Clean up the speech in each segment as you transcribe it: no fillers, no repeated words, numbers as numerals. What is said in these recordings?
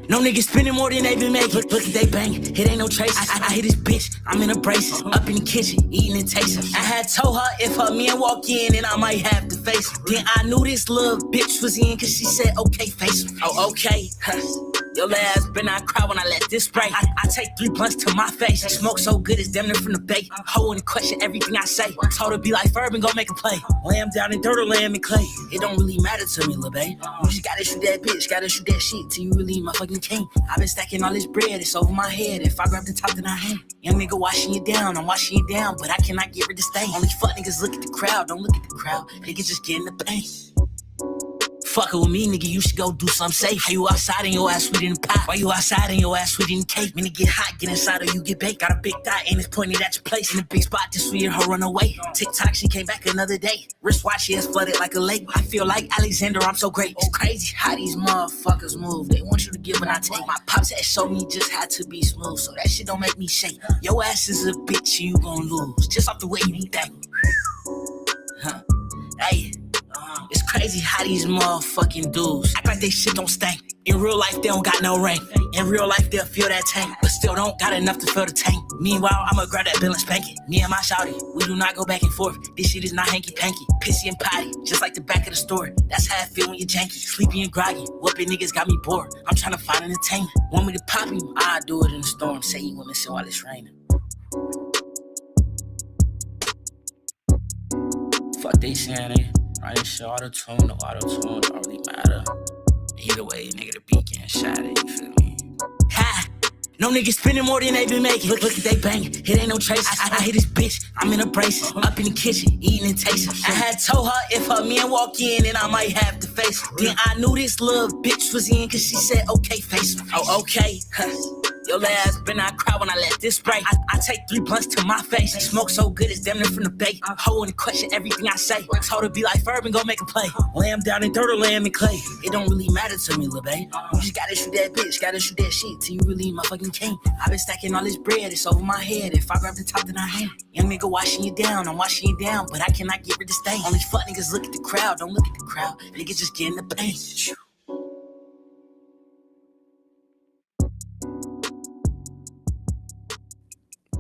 No niggas spending more than they been making. Look at they bang, it ain't no trace. I hit this bitch, I'm in a braces. Up in the kitchen, eating and tasting. I had told her if her man walk in, then I might have to face him. Then I knew this little bitch was in, cause she said, okay, face him. Oh, okay. Your ass better not cry when I let this spray. I take 3 blunts to my face. Smoke so good it's damn near from the bay. Hoe and question everything I say. Told her be like Ferb and go make a play. Lay him down in dirt or lay him in clay. It don't really matter to me, lil' babe. You just gotta shoot that bitch, gotta shoot that shit till you really my fucking king. I been stacking all this bread, it's over my head. If I grab the top, then I hang. Young nigga washing you down, I'm washing you down, but I cannot get rid of stain. Only fuck niggas look at the crowd, don't look at the crowd. Niggas just get in the paint. Fuckin' with me, nigga, you should go do something safe. How you outside and your ass sweet in the pot? Why you outside and your ass sweet in the cake? When it get hot, get inside or you get baked. Got a big dot and it's pointed at your place. In a big spot, this weird her run away. TikTok, she came back another day. Wristwatch, she has flooded like a lake. I feel like Alexander, I'm so great. It's crazy how these motherfuckers move. They want you to give and I take. My pops had showed me just how to be smooth, so that shit don't make me shake. Your ass is a bitch and you gon' lose, just off the way you think. Hey. It's crazy how these motherfucking dudes act like they shit don't stink. In real life, they don't got no rank. In real life, they'll feel that tank, but still don't got enough to fill the tank. Meanwhile, I'ma grab that bill and spank it. Me and my shawty, we do not go back and forth. This shit is not hanky-panky, pissy and potty, just like the back of the store. That's how I feel when you're janky, sleepy and groggy. Whooping niggas got me bored. I'm trying to find entertainment. Want me to pop you? I'll do it in the storm. Say you women sit while it's raining. Fuck they saying they right, shit auto-tune, no auto-tune, don't really matter. Either way, nigga, the beat getting shattered, you feel me? Ha! No niggas spending more than they been making. Look at they bang, it ain't no trace. I hit this bitch, I'm in a braces. Up in the kitchen, eating and tasting. I had told her if her man walk in, then I might have to face him. Then I knew this little bitch was in, cause she said, okay, face him. Oh, okay. Your ass better not cry when I let this spray. I take 3 blunts to my face. Smoke so good it's damn near from the bay. Hoe and question everything I say. Told her be like Ferb and go make a play. Lay him down in dirt or lay him in clay. It don't really matter to me, lil' babe. You just gotta shoot that bitch, gotta shoot that shit till you really my fucking king. I been stacking all this bread, it's over my head. If I grab the top, then I hang. Young nigga washing you down, I'm washing you down, but I cannot get rid of stain. Only fuck niggas look at the crowd, don't look at the crowd. Niggas just get in the paint.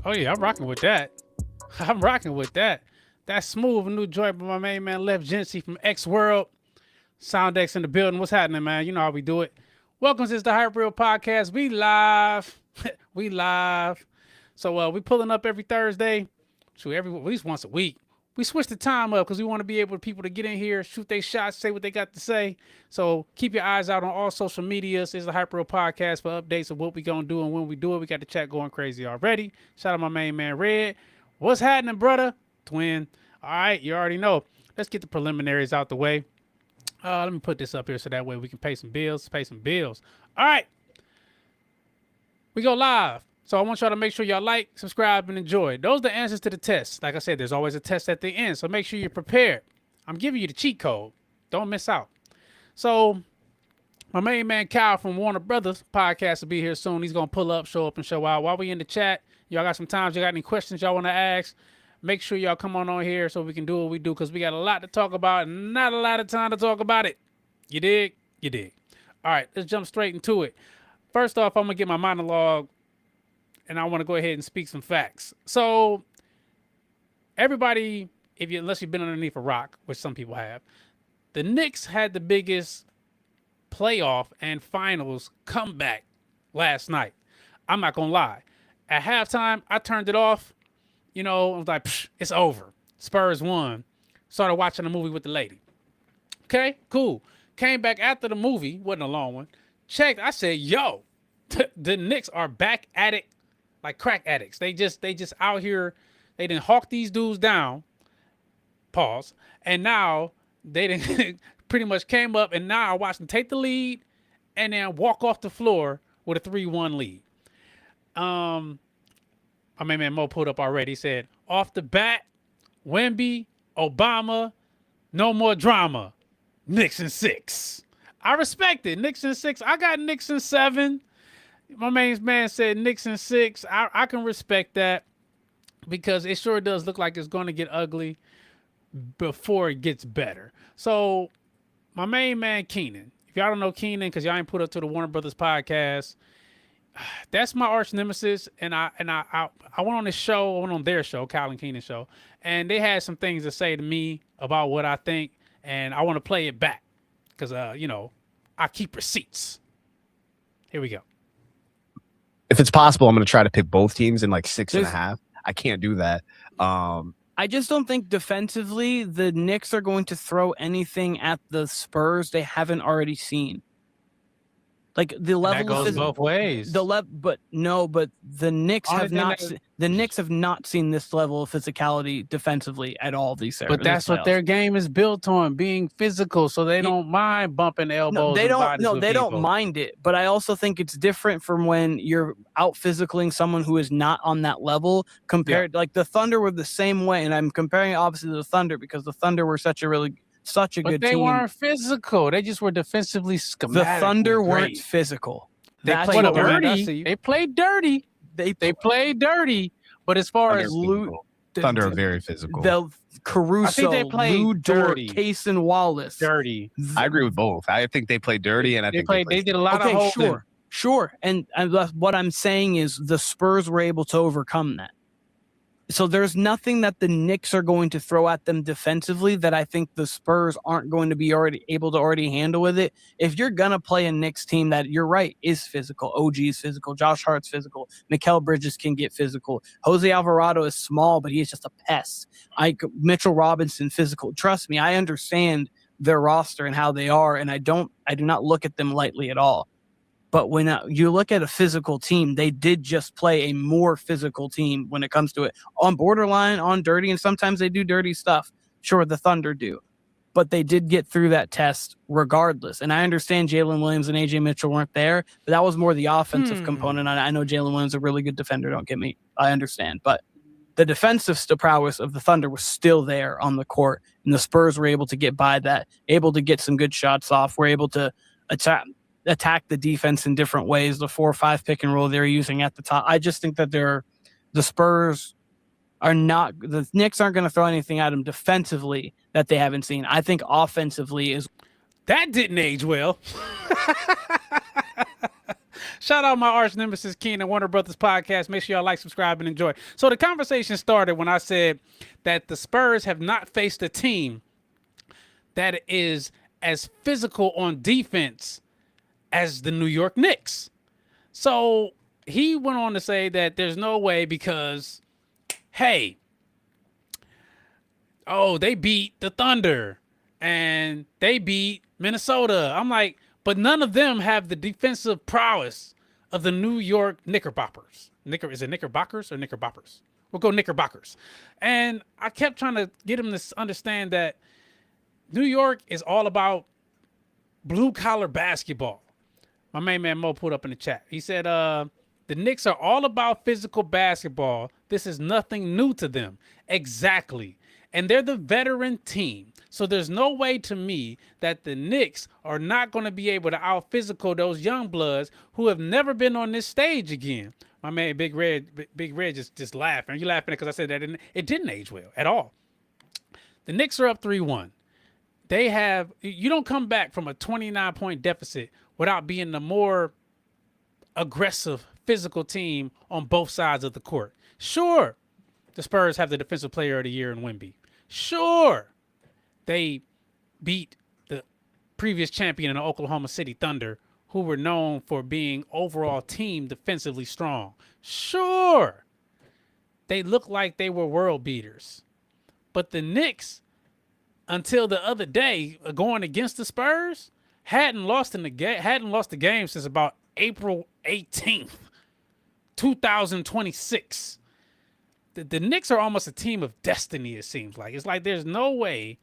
Oh yeah, I'm rocking with that. I'm rocking with that. That's smooth. A new joint by my main man Left Gency from X World. Soundex in the building. What's happening, man? You know how we do it. Welcome to the Hype Real Podcast. We live. We live. So we pulling up every Thursday. Shoot, at least once a week. We switched the time up because we want to be able for people to get in here, shoot their shots, say what they got to say. So keep your eyes out on all social medias. It's the Hype Real Podcast for updates of what we gonna do and when we do it. We got the chat going crazy already. Shout out my main man Red. What's happening, brother? Twin. All right, you already know. Let's get the preliminaries out the way. Let me put this up here so that way we can pay some bills. All right. We go live. So I want y'all to make sure y'all like, subscribe, and enjoy. Those are the answers to the test. Like I said, there's always a test at the end, so make sure you're prepared. I'm giving you the cheat code. Don't miss out. So my main man Kyle from Warner Brothers podcast will be here soon. He's going to pull up, show up, and show out. While we in the chat, y'all got some time. Y'all got any questions y'all want to ask? Make sure y'all come on here so we can do what we do because we got a lot to talk about and not a lot of time to talk about it. You dig? You dig. All right, let's jump straight into it. First off, I'm going to get my monologue and I want to go ahead and speak some facts. So everybody, unless you've been underneath a rock, which some people have, the Knicks had the biggest playoff and finals comeback last night. I'm not going to lie. At halftime, I turned it off. You know, I was like, it's over. Spurs won. Started watching a movie with the lady. Okay, cool. Came back after the movie, wasn't a long one. Checked, I said, yo, the Knicks are back at it like crack addicts. They just out here. They didn't hawk these dudes down. Pause. And now they didn't pretty much came up, and now I watched them take the lead and then walk off the floor with a 3-1 lead. My main man Mo pulled up already. He said, off the bat, Wemby, Obama, no more drama. Knicks in 6. I respect it. Knicks in 6. I got Knicks in 7. My main man said Knicks in 6. I can respect that because it sure does look like it's going to get ugly before it gets better. So my main man Keenan, If y'all don't know Keenan, because y'all ain't put up to the Warner Brothers podcast, that's my arch nemesis. And I went on this show, I went on their show, Kyle and Keenan show, and they had some things to say to me about what I think, and I want to play it back because I keep receipts. Here we go. If it's possible, I'm going to try to pick both teams in like 6.5. I can't do that. I just don't think defensively the Knicks are going to throw anything at the Spurs they haven't already seen. Like the level that goes both ways. But the Knicks have not. The Knicks have not seen this level of physicality defensively at all these series. But that's what their game is built on, being physical, so they don't mind bumping elbows. They don't mind it. But I also think it's different from when you're out physicaling someone who is not on that level. Like the Thunder were the same way, and I'm comparing it obviously to the Thunder because the Thunder were such a good team. They weren't physical. They just were defensively schematic. The Thunder weren't physical. They played dirty. They played dirty. They played dirty. But as far as Thunder are very physical. The Caruso, I think they played Lou dirty. Dort, Case and Wallace. Dirty. I agree with both. I think they played dirty, and I think they did a lot of holding. Sure. And what I'm saying is the Spurs were able to overcome that. So there's nothing that the Knicks are going to throw at them defensively that I think the Spurs aren't going to be able to handle with it. If you're going to play a Knicks team that, you're right, is physical, OG is physical, Josh Hart's physical, Mikal Bridges can get physical, Jose Alvarado is small, but he's just a pest. Mitchell Robinson, physical. Trust me, I understand their roster and how they are, and I do not look at them lightly at all. But when you look at a physical team, they did just play a more physical team when it comes to it. On borderline, on dirty, and sometimes they do dirty stuff. Sure, the Thunder do. But they did get through that test regardless. And I understand Jalen Williams and A.J. Mitchell weren't there, but that was more the offensive component. I know Jalen Williams is a really good defender, don't get me. I understand. But the defensive prowess of the Thunder was still there on the court, and the Spurs were able to get by that, able to get some good shots off, were able to attack the defense in different ways. The 4-5 pick and roll they're using at the top. I just think that the Spurs are not, the Knicks aren't going to throw anything at them defensively that they haven't seen. I think offensively is. That didn't age well. Shout out my arch nemesis, Keenan, Warner Brothers podcast. Make sure y'all like, subscribe, and enjoy. So the conversation started when I said that the Spurs have not faced a team that is as physical on defense as the New York Knicks. So he went on to say that there's no way because, hey, they beat the Thunder and they beat Minnesota. I'm like, but none of them have the defensive prowess of the New York Knickerbockers. Is it Knickerbockers or Knickerboppers? We'll go Knickerbockers. And I kept trying to get him to understand that New York is all about blue-collar basketball. My main man Mo put up in the chat. He said, the Knicks are all about physical basketball. This is nothing new to them. Exactly. And they're the veteran team. So there's no way to me that the Knicks are not going to be able to out-physical those young bloods who have never been on this stage again. My man Big Red just laughing. You laughing because I said that it didn't age well at all. The Knicks are up 3-1. You don't come back from a 29-point deficit without being the more aggressive physical team on both sides of the court. Sure, the Spurs have the defensive player of the year in Wemby. Sure, they beat the previous champion in the Oklahoma City Thunder, who were known for being overall team defensively strong. Sure, they look like they were world beaters. But the Knicks, until the other day, going against the Spurs, hadn't lost the game since about April 18th, 2026. The Knicks are almost a team of destiny, it seems like. It's like there's no way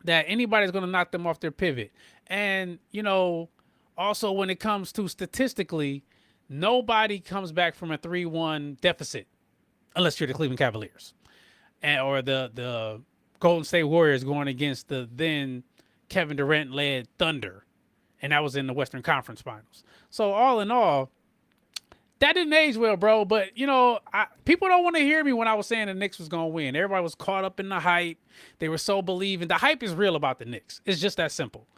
that anybody's going to knock them off their pivot. And, also when it comes to statistically, nobody comes back from a 3-1 deficit unless you're the Cleveland Cavaliers or the Golden State Warriors going against the then Kevin Durant-led Thunder, and that was in the Western Conference Finals. So all in all, that didn't age well, bro. But, people don't want to hear me when I was saying the Knicks was going to win. Everybody was caught up in the hype. They were so believing. The hype is real about the Knicks. It's just that simple.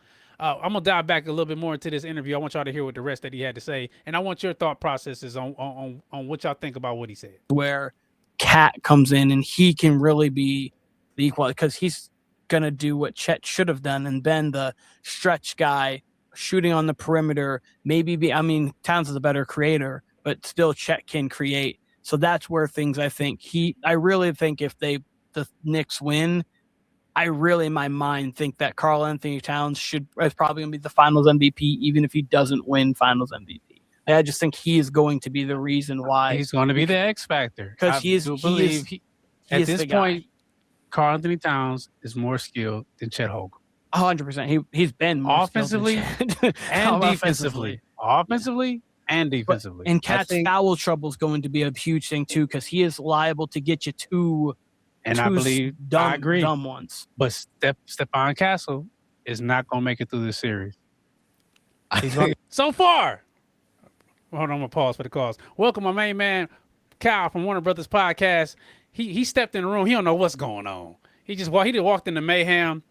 I'm gonna dive back a little bit more into this interview. I want y'all to hear what the rest that he had to say, and I want your thought processes on what y'all think about what he said. Where Cat comes in and he can really be the equal because he's gonna do what Chet should have done and been the stretch guy, shooting on the perimeter. Towns is a better creator, but still Chet can create. So that's where things I really think if the Knicks win, I really in my mind think that Karl Anthony Towns is probably gonna be the Finals MVP, even if he doesn't win Finals MVP. I just think he is going to be the reason why He's going to be the X factor because at this point, Karl Anthony Towns is more skilled than Chet Holmgren. 100%. He's been more offensively and defensively. Offensively and defensively. And Cat's foul trouble is going to be a huge thing too, because he is liable to get you two. And I believe I agree. Dumb ones. But Stephon Castle is not going to make it through this series. So far. Hold on, I'm going to pause for the calls. Welcome, my main man, Kyle from Warner Brothers Podcast. He stepped in the room. He don't know what's going on. He just walked into mayhem.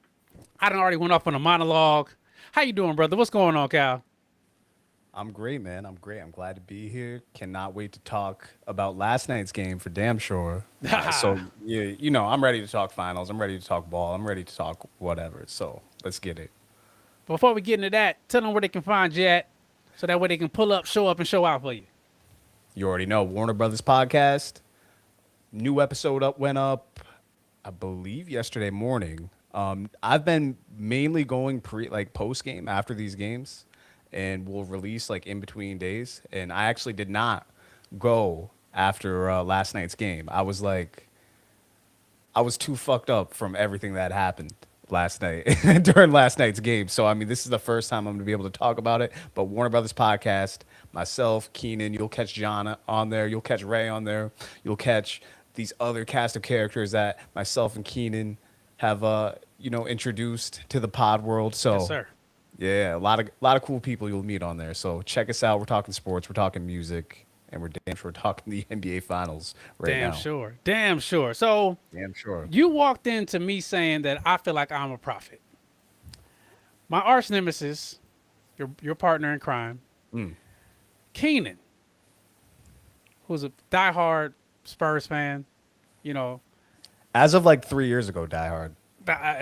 I done already went off on a monologue. How you doing, brother? What's going on, Kyle? I'm great, man. I'm great. I'm glad to be here. Cannot wait to talk about last night's game for damn sure. So, I'm ready to talk finals. I'm ready to talk ball. I'm ready to talk whatever. So let's get it. Before we get into that, tell them where they can find you at so that way they can pull up, show up, and show out for you. You already know, Warner Brothers Podcast. New episode went up, I believe, yesterday morning. I've been mainly going post game after these games, and we'll release in between days. And I actually did not go after last night's game. I was too fucked up from everything that happened last night during last night's game. So this is the first time I'm gonna be able to talk about it. But Warner Brothers Podcast, myself, Keenan, you'll catch John on there, you'll catch Ray on there, you'll catch these other cast of characters that myself and Keenan have introduced to the pod world. So yes, sir. Yeah, a lot of cool people you'll meet on there. So check us out. We're talking sports, we're talking music, and we're damn sure talking the NBA Finals right now. Damn sure. So damn sure. You walked into me saying that I feel like I'm a prophet. My arch nemesis, your partner in crime, Keenan, who's a diehard Spurs fan, as of 3 years ago, diehard.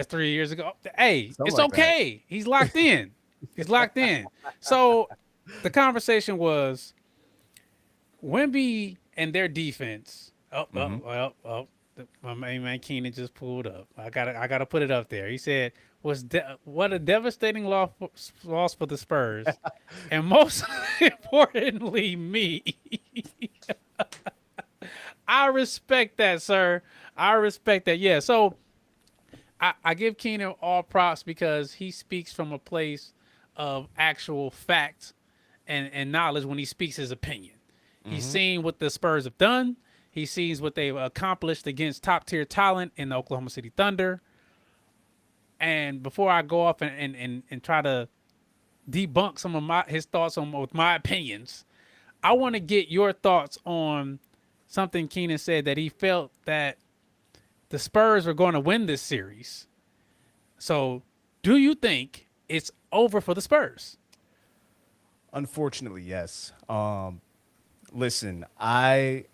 3 years ago. Hey, Something it's like okay. That. He's locked in. He's locked in. So the conversation was Wemby and their defense. My main man Keenan just pulled up. I gotta put it up there. He said, what a devastating loss for the Spurs. And most importantly, me. I respect that, sir. I respect that. Yeah, so I give Keenan all props because he speaks from a place of actual fact and knowledge when he speaks his opinion. He's seen what the Spurs have done. He sees what they've accomplished against top-tier talent in the Oklahoma City Thunder. And before I go off and try to debunk some of his thoughts with my opinions, I want to get your thoughts on something Keenan said, that he felt that the Spurs were going to win this series. So do you think it's over for the Spurs? Unfortunately, yes. Listen, I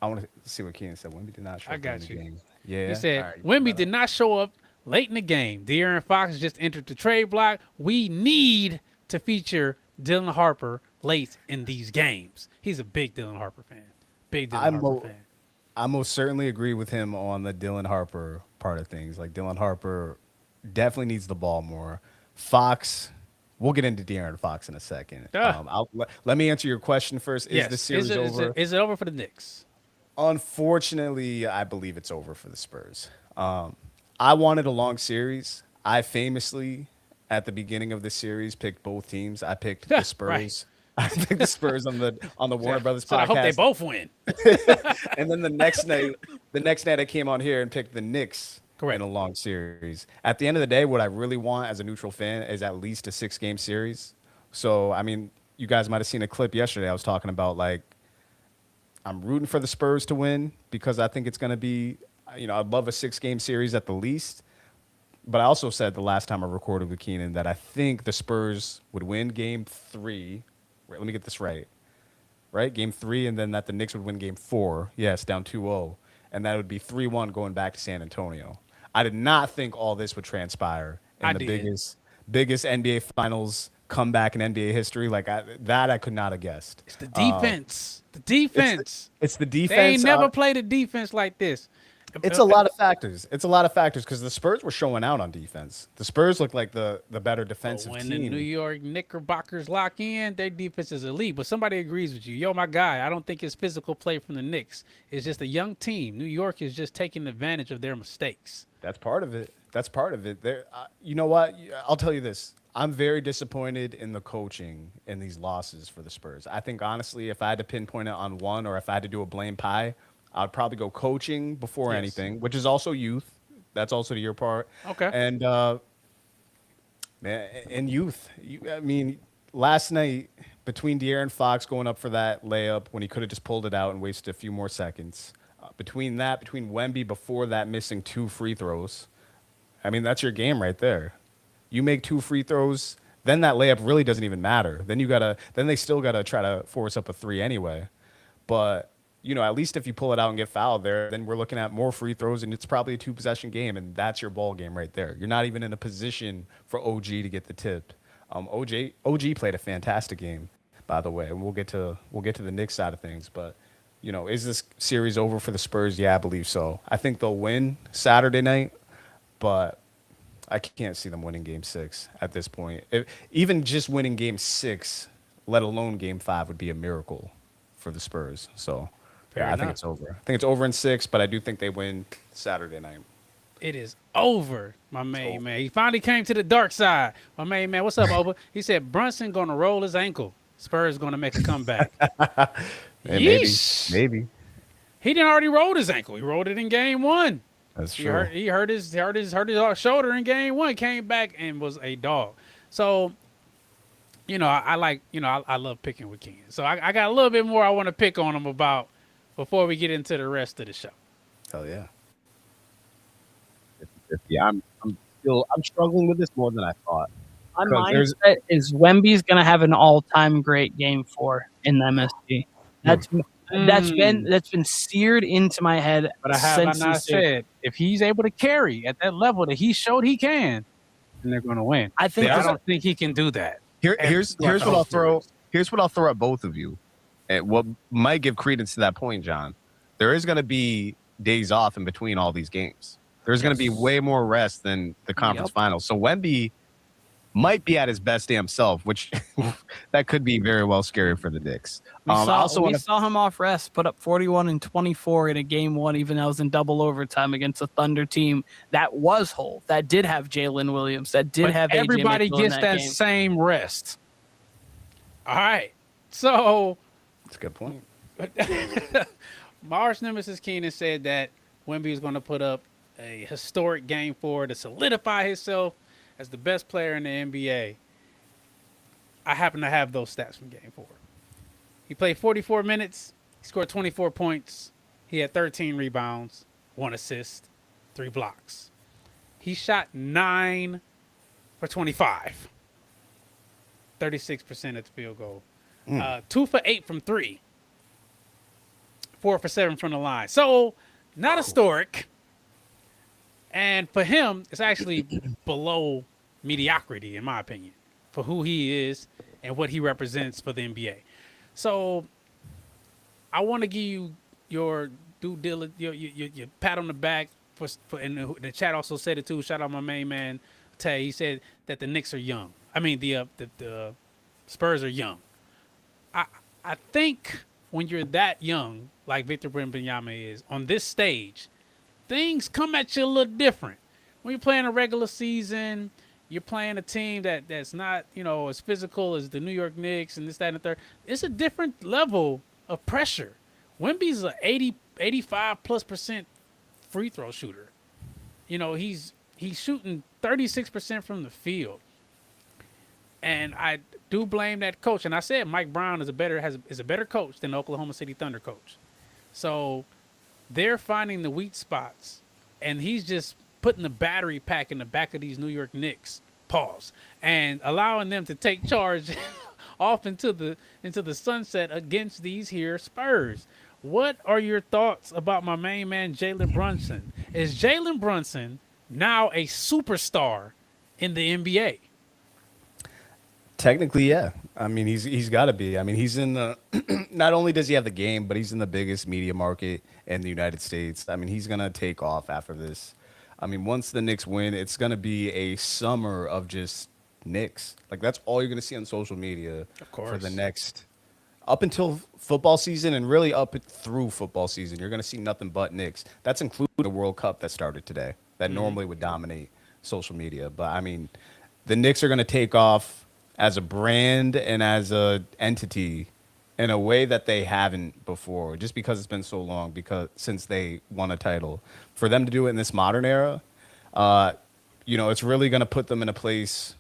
want to see what Keenan said. Wemby did not show up in the game. Yeah. He said, Wemby did not show up late in the game. De'Aaron Fox just entered the trade block. We need to feature Dylan Harper late in these games. He's a big Dylan Harper fan. I most certainly agree with him on the Dylan Harper part of things. Dylan Harper definitely needs the ball more. Fox, we'll get into De'Aaron Fox in a second. Let me answer your question first. Is the series over? Is it over for the Knicks? Unfortunately, I believe it's over for the Spurs. I wanted a long series. I famously, at the beginning of the series, picked both teams. I picked the Spurs. Right. I picked the Spurs on the Warner Brothers podcast. I hope they both win. And then the next night I came on here and picked the Knicks in a long series. At the end of the day, what I really want as a neutral fan is at least a 6-game series. So, you guys might have seen a clip yesterday. I was talking about I'm rooting for the Spurs to win because I think it's going to be, I'd love a 6-game series at the least. but I also said the last time I recorded with Keenan that I think the Spurs would win Game 3. Wait, let me get this right. Right, Game 3, and then that the Knicks would win Game 4. Yes, down 2-0, and that would be 3-1 going back to San Antonio. I did not think all this would transpire in I the did. biggest NBA Finals comeback in NBA history. Like I could not have guessed. It's the defense. The defense. It's the defense. They ain't never played a defense like this. It's a lot of factors. It's a lot of factors because the Spurs were showing out on defense. The Spurs look like the better defensive When team. the New York Knickerbockers lock in, their defense is elite. But somebody agrees with you. Yo, my guy, I don't think it's physical play from the Knicks. It's just a young team. New York is just taking advantage of their mistakes. That's part of it. That's part of it. There, you know what? I'll tell you this. I'm very disappointed in the coaching in these losses for the Spurs. I think, honestly, if I had to pinpoint it on one or if I had to do a blame pie, I'd probably go coaching before anything, which is also youth. That's also to your part. Okay. And, man, and youth. I mean, last night, between De'Aaron Fox going up for that layup when he could have just pulled it out and wasted a few more seconds, between Wemby before that missing 2 free throws, I mean, that's your game right there. You make 2 free throws, then that layup really doesn't even matter. Then they still gotta try to force up a 3 anyway. But at least if you pull it out and get fouled there, then we're looking at more free throws, and it's probably a 2-possession game, and that's your ball game right there. You're not even in a position for OG to get the tip. OG played a fantastic game, by the way, and we'll get to the Knicks side of things, but. Is this series over for the Spurs? Yeah, I believe so. I think they'll win Saturday night, but I can't see them winning Game 6 at this point. Even just winning Game 6, let alone Game 5, would be a miracle for the Spurs. So, I think it's over. I think it's over in 6, but I do think they win Saturday night. It is over, my main man. He finally came to the dark side. My main man, what's up, Oba? He said Brunson going to roll his ankle. Spurs going to make a comeback. Yeah, maybe. He didn't already roll his ankle. He rolled it in Game 1. That's true. He hurt his shoulder in Game 1. Came back and was a dog. So, I love picking with Ken. So I got a little bit more I want to pick on him about before we get into the rest of the show. Hell yeah. Yeah, I'm struggling with this more than I thought. My mindset is Wemby's going to have an all-time great Game 4 in the MSG. That's been seared into my head. But I said if he's able to carry at that level that he showed he can, then they're going to win. I don't think he can do that. Here's what I'll throw. Here's what I'll throw at both of you, and what might give credence to that point, John. There is going to be days off in between all these games. There's going to be way more rest than the conference finals. So Wemby might be at his best damn self, which that could be very well scary for the Knicks. We saw him off rest, put up 41 and 24 in a Game 1, even though it was in double overtime against a Thunder team that was whole, that did have Jalen Williams, that did have AJ everybody Mitchell gets in that game. same rest. All right, so That's a good point. my arch nemesis Keenan said that Wemby is going to put up a historic Game 4 to solidify himself as the best player in the NBA. I happen to have those stats from Game 4. He played 44 minutes. He scored 24 points. He had 13 rebounds, 1 assist, 3 blocks. He shot 9 for 25. 36% at the field goal. 2 for 8 from 3. 4 for 7 from the line. So, not historic. And for him, it's actually below mediocrity, in my opinion, for who he is and what he represents for the NBA. So I want to give you your due diligence, your pat on the back. And the chat also said it too. Shout out my main man, Tay. He said that the Knicks are young. I mean, the Spurs are young. I think when you're that young, like Victor Wembanyama is, on this stage, things come at you a little different. When you're playing a regular season, you're playing a team that's not, as physical as the New York Knicks and this, that, and the third. It's a different level of pressure. Wemby's a 85+% free throw shooter. He's shooting 36% from the field. And I do blame that coach. And I said Mike Brown is a better coach than the Oklahoma City Thunder coach. So they're finding the weak spots, and he's just putting the battery pack in the back of these New York Knicks, pause, and allowing them to take charge off into the sunset against these here Spurs. What are your thoughts about my main man Jalen Brunson? Is Jalen Brunson now a superstar in the NBA? Technically, yeah. I mean, he's got to be. I mean, he's in the. Not only does he have the game, but he's in the biggest media market in the United States. I mean, he's gonna take off after this. I mean, once the Knicks win, it's gonna be a summer of just Knicks. Like that's all you're gonna see on social media for the course. next up until football season and really up through football season. You're gonna see nothing but Knicks. That's including the World Cup that started today. That normally would dominate social media, but I mean, the Knicks are gonna take off as a brand and as a entity in a way that they haven't before, just because it's been so long because since they won a title. For them to do it in this modern era, it's really going to put them in a place,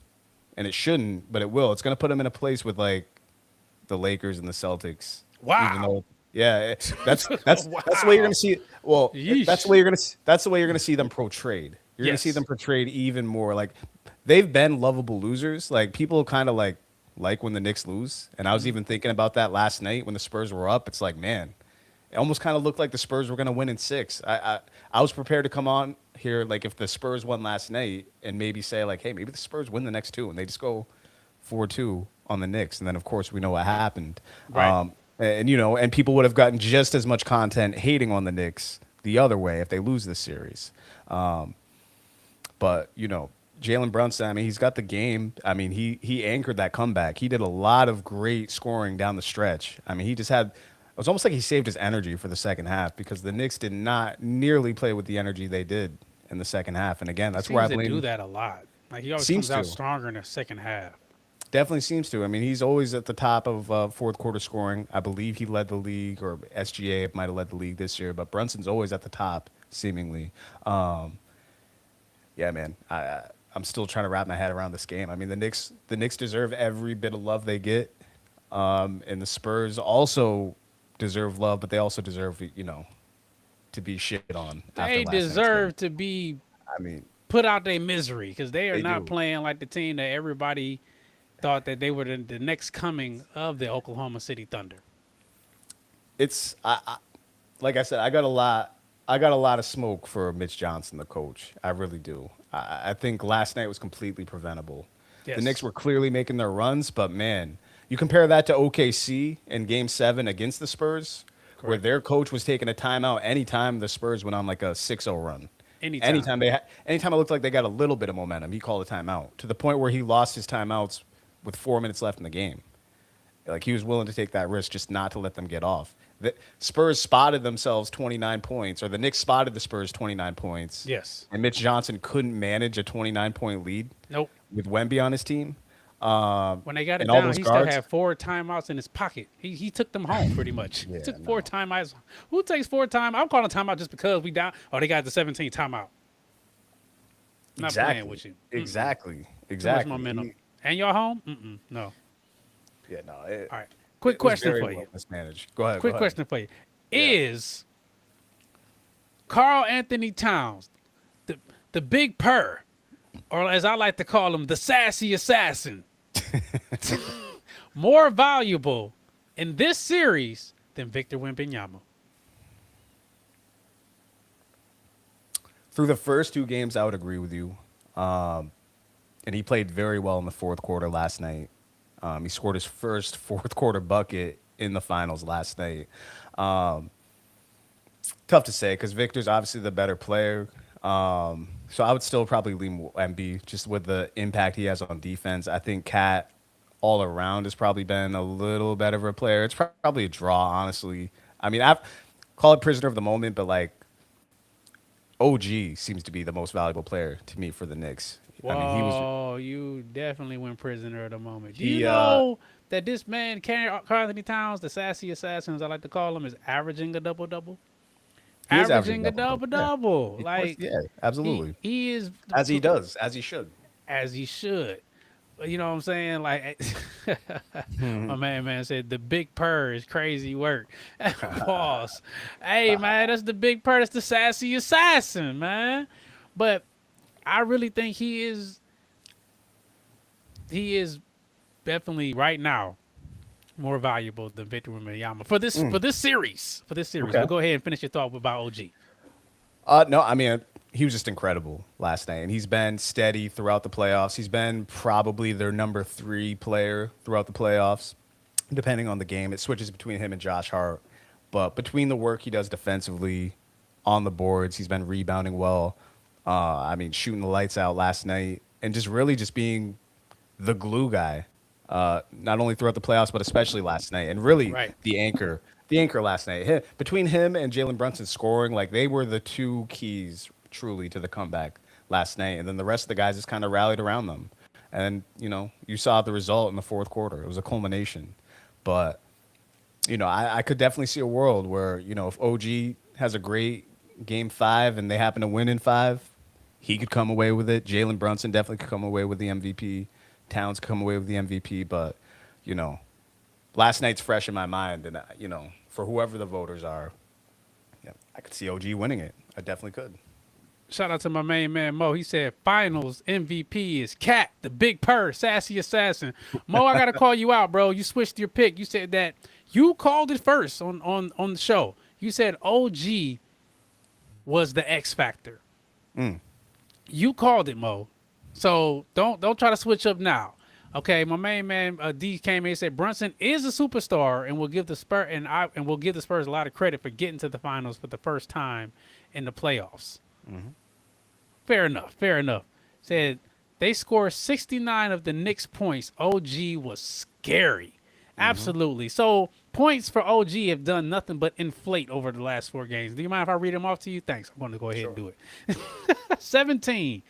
and it shouldn't, but it will. It's going to put them in a place with like the Lakers and the Celtics. Wow. Even though, that's the way you're going to see it. Well, Yeesh. that's the way you're going to see them portrayed. You're going to see Yes. them portrayed even more like they've been lovable losers. Like people kind of like when the Knicks lose. And I was even thinking about that last night when the Spurs were up. It's like, man, it almost kind of looked like the Spurs were going to win in 6. I was prepared to come on here like if the Spurs won last night and maybe say like, hey, maybe the Spurs win the next 2 and they just go 4-2 on the Knicks. And then of course we know what happened. Right. And people would have gotten just as much content hating on the Knicks the other way if they lose this series. But Jalen Brunson, I mean, he's got the game. I mean, he anchored that comeback. He did a lot of great scoring down the stretch. I mean, it was almost like he saved his energy for the second half because the Knicks did not nearly play with the energy they did in the second half. And again, that's where I Seems to blame. do that a lot. Like he always Seems comes out to. stronger in the second half. Definitely seems to. I mean, he's always at the top of fourth quarter scoring. I believe he led the league, or SGA might have led the league this year, but Brunson's always at the top, seemingly. Yeah, man. I'm still trying to wrap my head around this game. I mean, the Knicks deserve every bit of love they get, and the Spurs also deserve love, but they also deserve to be shit on. They after last night's deserve game. to be I mean, put out their misery because they are They not do. playing like the team that everybody thought that they were the next coming of the Oklahoma City Thunder. it's like I said, I got a lot of smoke for Mitch Johnson, the coach. I really do. I think last night was completely preventable. Yes. The Knicks were clearly making their runs, but man, you compare that to OKC in Game 7 against the Spurs, where Correct. their coach was taking a timeout anytime the Spurs went on like a 6-0 run. Anytime. Anytime it looked like they got a little bit of momentum, he called a timeout to the point where he lost his timeouts with 4 minutes left in the game. Like he was willing to take that risk just not to let them get off. The Spurs spotted themselves 29 points, or the Knicks spotted the Spurs 29 points. Yes. And Mitch Johnson couldn't manage a 29-point lead Nope. with Wemby on his team. When they got it and all down, those he guards. still had 4 timeouts in his pocket. He took them home pretty much. He took 4 timeouts. Who takes 4 timeouts? I'm calling timeout just because we down. Oh, they got the 17 timeout. I'm not playing with you. Exactly. Too much Exactly. momentum. And y'all home? No. Yeah, no. All right. Quick it was question very for you. well mismanaged. Go ahead. Quick go ahead. question for you. Is Carl Anthony Towns the big purr, or as I like to call him, the sassy assassin, more valuable in this series than Victor Wembanyama? Through the first 2 games, I would agree with you. And he played very well in the fourth quarter last night. He scored his first fourth quarter bucket in the finals last night. Tough to say because Victor's obviously the better player. So I would still probably lean Embiid just with the impact he has on defense. I think Cat all around has probably been a little better of a player. It's probably a draw, honestly. I mean, I've call it prisoner of the moment, but like OG seems to be the most valuable player to me for the Knicks. Whoa, I mean, he was you definitely went prisoner of the moment. Do He, you know that this man, Carl Anthony Towns, the sassy assassin, as I like to call him, is averaging a double-double? He is Averaging a double-double. double-double. Of course, Like, yeah, absolutely. he is As he does, as he should. as he should. You know what I'm saying? Like, my man said the big purr is crazy work. Pause. Hey, man, that's the big purr. That's the sassy assassin, man. But I really think he is definitely right now more valuable than Victor Wembanyama for this series. Okay. But go ahead and finish your thought about OG. No, I mean, he was just incredible last night, and he's been steady throughout the playoffs. He's been probably their number 3 player throughout the playoffs, depending on the game. It switches between him and Josh Hart, but between the work he does defensively, on the boards, he's been rebounding well. I mean, shooting the lights out last night, and just really just being the glue guy, not only throughout the playoffs, but especially last night, and really Right. the anchor. The anchor last night. Between him and Jalen Brunson scoring, like they were the 2 keys truly to the comeback last night. And then the rest of the guys just kind of rallied around them. And, you saw the result in the fourth quarter. It was a culmination. But, I could definitely see a world where, if OG has a great game 5 and they happen to win in 5, he could come away with it. Jalen Brunson definitely could come away with the MVP. Towns could come away with the MVP. But, last night's fresh in my mind. And, for whoever the voters are, yeah, I could see OG winning it. I definitely could. Shout out to my main man Mo. He said finals MVP is Cat, the big purr, sassy assassin. Mo, I gotta call you out, bro. You switched your pick. You said that you called it first on the show. You said OG was the X factor. You called it, Mo. So don't try to switch up now. Okay, my main man D came in and said Brunson is a superstar and will give the Spurs a lot of credit for getting to the finals for the first time in the playoffs. Fair enough. Said they scored 69 of the Knicks points. OG was scary. Absolutely. So points for OG have done nothing but inflate over the last 4 games. Do you mind if I read them off to you? Thanks. I'm going to go ahead and do it. 17,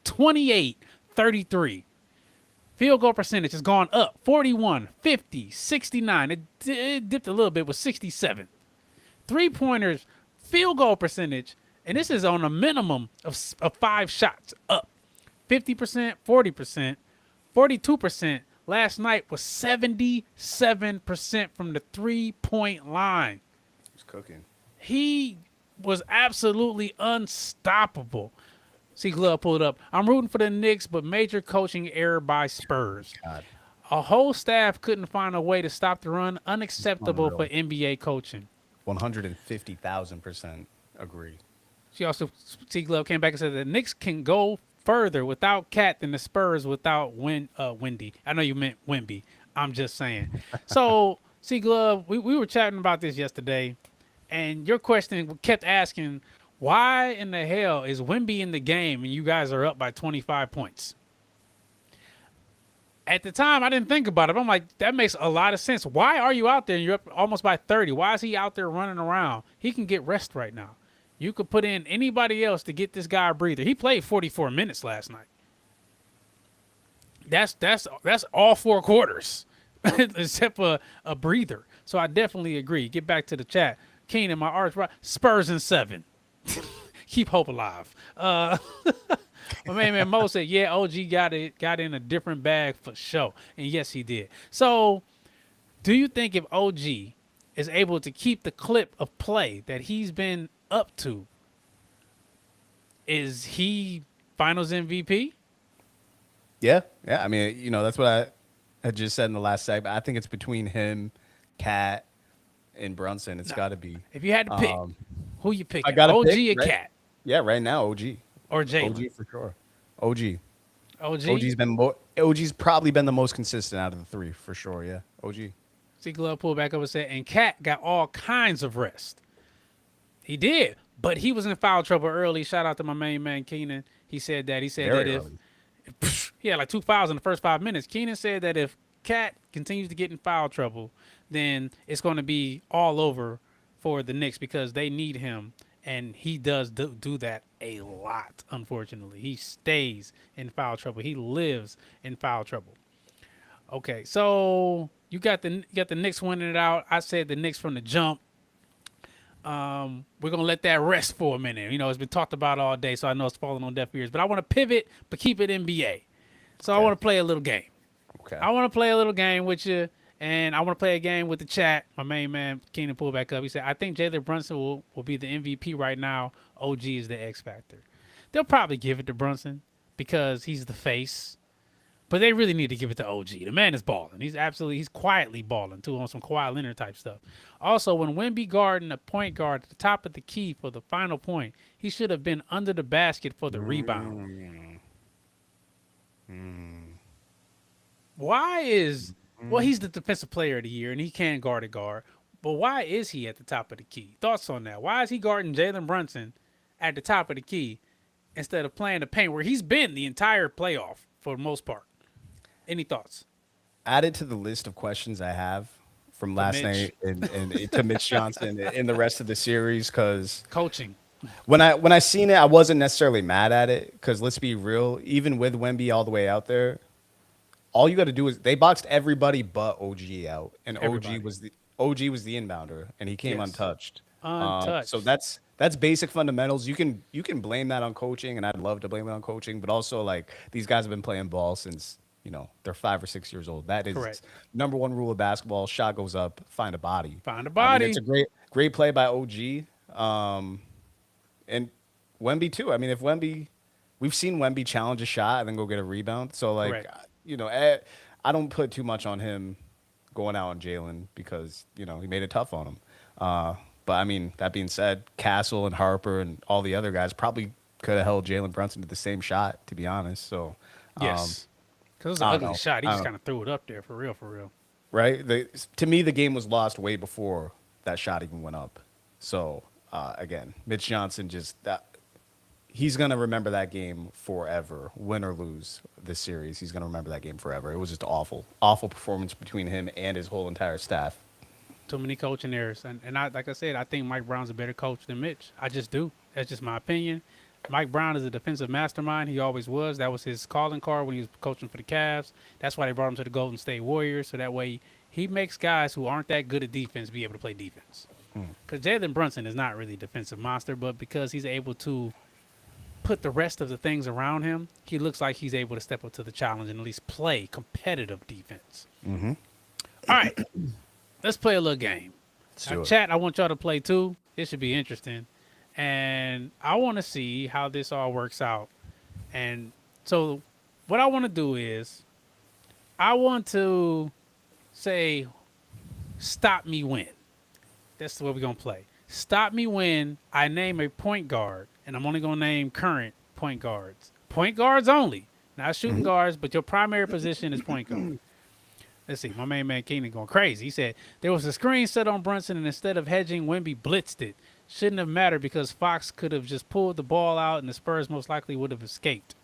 28, 33. Field goal percentage has gone up 41, 50, 69. It dipped a little bit with 67. 3-pointers, field goal percentage, and this is on a minimum of 5 shots up. 50%, 40%, 42%. Last night was 77% from the 3-point line. He's cooking. He was absolutely unstoppable. See, Glove pulled up. I'm rooting for the Knicks, but major coaching error by Spurs. God. A whole staff couldn't find a way to stop the run. Unacceptable for Unreal. NBA coaching. 150,000% agree. She also, C Glove came back and said the Knicks can go further without Cat than the Spurs without Wendy. I know you meant Wemby. I'm just saying. So, C Glove, we were chatting about this yesterday, and your question kept asking, why in the hell is Wemby in the game and you guys are up by 25 points? At the time, I didn't think about it. I'm like, that makes a lot of sense. Why are you out there and you're up almost by 30? Why is he out there running around? He can get rest right now. You could put in anybody else to get this guy a breather. He played 44 minutes last night. That's all 4 quarters, except for a breather. So I definitely agree. Get back to the chat. Keenan, my arch right. Spurs in 7. Keep hope alive. My man Mo said, yeah, OG got in a different bag for sure. And yes, he did. So do you think if OG is able to keep the clip of play that he's been up to, is he finals MVP? Yeah. I mean, that's what I had just said in the last segment. I think it's between him, Cat, and Brunson. It's got to be. If you had to pick, who you picking? I gotta OG pick, or right? Cat? Yeah, right now, OG. Or Jalen? OG for sure. OG. OG? OG's probably been the most consistent out of the 3 for sure. Yeah, OG. See, Glove pulled back up and said, and Cat got all kinds of rest. He did, but he was in foul trouble early. Shout out to my main man, Keenan. He said that Very if early. he had like 2 fouls in the first 5 minutes. Keenan said that if Cat continues to get in foul trouble, then it's going to be all over for the Knicks because they need him. And he does do that a lot, unfortunately. He stays in foul trouble. He lives in foul trouble. Okay, so you got the Knicks winning it out. I said the Knicks from the jump. We're going to let that rest for a minute. It's been talked about all day, so I know it's falling on deaf ears. But I want to pivot, but keep it NBA. So I want to play a little game. Okay. I want to play a little game with you, and I want to play a game with the chat. My main man, Keenan, pulled back up. He said, I think Jalen Brunson will be the MVP right now. OG is the X factor. They'll probably give it to Brunson because he's the face. But they really need to give it to OG. The man is balling. He's quietly balling too on some Kawhi Leonard type stuff. Also, when Wemby guarding a point guard at the top of the key for the final point, he should have been under the basket for the rebound. Why is he's the defensive player of the year and he can guard a guard, but why is he at the top of the key? Thoughts on that? Why is he guarding Jalen Brunson at the top of the key instead of playing the paint where he's been the entire playoff for the most part? Any thoughts? Added to the list of questions I have from last Mitch. night and to Mitch Johnson in the rest of the series, because Coaching. when I seen it, I wasn't necessarily mad at it, because let's be real, even with Wemby all the way out there, all you got to do is they boxed everybody but OG out, and Everybody. OG was the inbounder, and he came Yes. untouched. Untouched. So that's basic fundamentals. You can blame that on coaching, and I'd love to blame it on coaching, but also like these guys have been playing ball since they're 5 or 6 years old. That is Correct. number one rule of basketball. Shot goes up, find a body. Find a I mean, body. it's a great play by OG, and Wemby too. I mean, we've seen Wemby challenge a shot and then go get a rebound. So like, Correct. I don't put too much on him going out on Jalen because he made it tough on him. But I mean, that being said, Castle and Harper and all the other guys probably could have held Jalen Brunson to the same shot, to be honest. So Yes. Because it was I an don't ugly know. shot. He I just don't- kind of threw it up there for real, for real. right? To me, the game was lost way before that shot even went up. So again, Mitch Johnson he's gonna remember that game forever, win or lose this series. He's gonna remember that game forever. It was just awful performance between him and his whole entire staff. Too many coaching errors. And like I said, I think Mike Brown's a better coach than Mitch. I just do. That's just my opinion. Mike Brown is a defensive mastermind. He always was. That was his calling card when he was coaching for the Cavs. That's why they brought him to the Golden State Warriors. So that way he makes guys who aren't that good at defense be able to play defense. Because Jalen Brunson is not really a defensive monster, but because he's able to put the rest of the things around him, he looks like he's able to step up to the challenge and at least play competitive defense. All right. Let's play a little game. do it. Chat, I want y'all to play too. This should be interesting. And I want to see how this all works out. And so what I want to do is I want to say, stop me when. That's what we're going to play. Stop me when I name a point guard, and I'm only going to name current point guards. Point guards only, not shooting guards, but your primary position is point guard. Let's see, my main man Keenan going crazy. He said, there was a screen set on Brunson, and instead of hedging, Wemby blitzed it. Shouldn't have mattered because Fox could have just pulled the ball out, and the Spurs most likely would have escaped.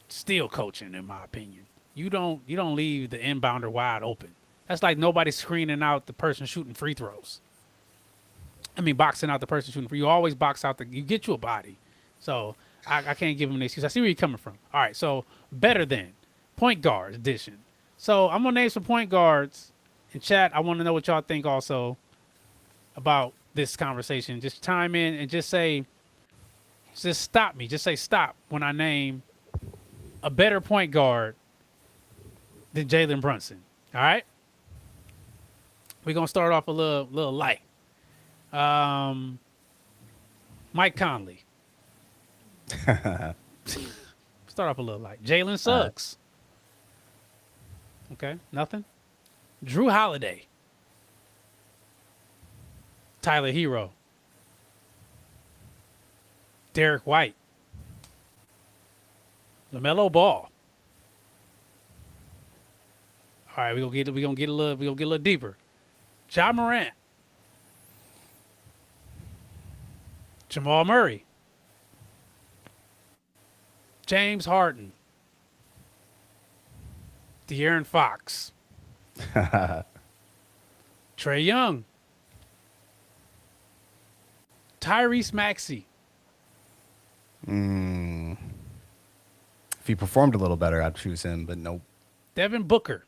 Still coaching, in my opinion. You don't leave the inbounder wide open. That's like nobody screening out the person shooting free throws. I mean, boxing out the person shooting free. You always box out you get you a body. So I can't give him an excuse. I see where you're coming from. All right, so better than point guard edition. So I'm gonna name some point guards in chat. I want to know what y'all think also about this conversation. Just chime in and just stop me. Just say stop when I name a better point guard than Jalen Brunson. All right. We're gonna start off a little light. Mike Conley. Start off a little light. Jalen Suggs. Okay, nothing. Drew Holiday. Tyler Hero. Derek White. LaMelo Ball. All right, we're gonna get a little deeper. Ja Morant. Jamal Murray. James Harden. De'Aaron Fox. Trey Young. Tyrese Maxey. If he performed a little better, I'd choose him, but nope. Devin Booker.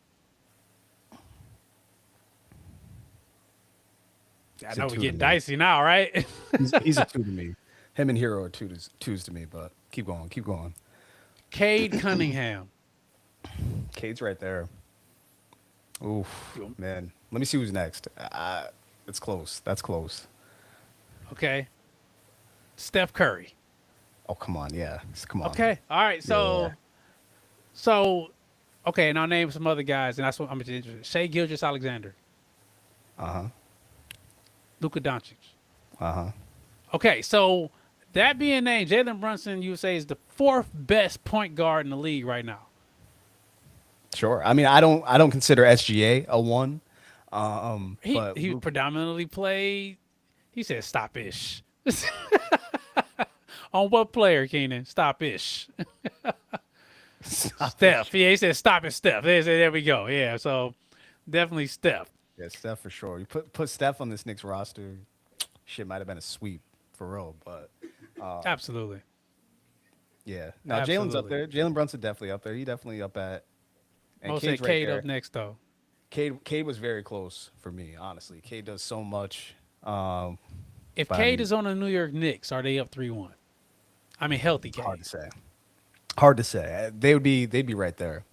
I He's a know two we're to getting me. dicey now, right? He's a 2 to me. Him and Hero are twos to me, but keep going. Cade Cunningham. Cade's right there. Oof, man. Let me see who's next. It's close. That's close. Okay. Steph Curry. Oh, come on. Yeah. Come on. Okay. All right. Yeah. Okay, and I'll name some other guys, and that's what I'm interested in. Shea Gilgeous-Alexander, Uh-huh. Luka Doncic. Uh-huh. Okay, so that being named, Jalen Brunson, you would say, is the 4th best point guard in the league right now. Sure. I mean, I don't consider SGA a 1. But He predominantly played. He said stop-ish. On what player, Keenan? Stop-ish. Steph. Yeah, he said stop it, Steph. There we go. Yeah, so definitely Steph. Yeah, Steph for sure. You put Steph on this Knicks roster, shit might have been a sweep for real. But Absolutely. yeah, now Jalen's up Absolutely. there. Jalen Brunson definitely up there. He definitely up at. And I'll say Cade's right Cade there. up next, though. Cade was very close for me, honestly. Cade does so much. If But I Cade mean- is on the New York Knicks, are they up 3-1? I mean, healthy Cade. Hard to say. Hard to say. They'd be right there.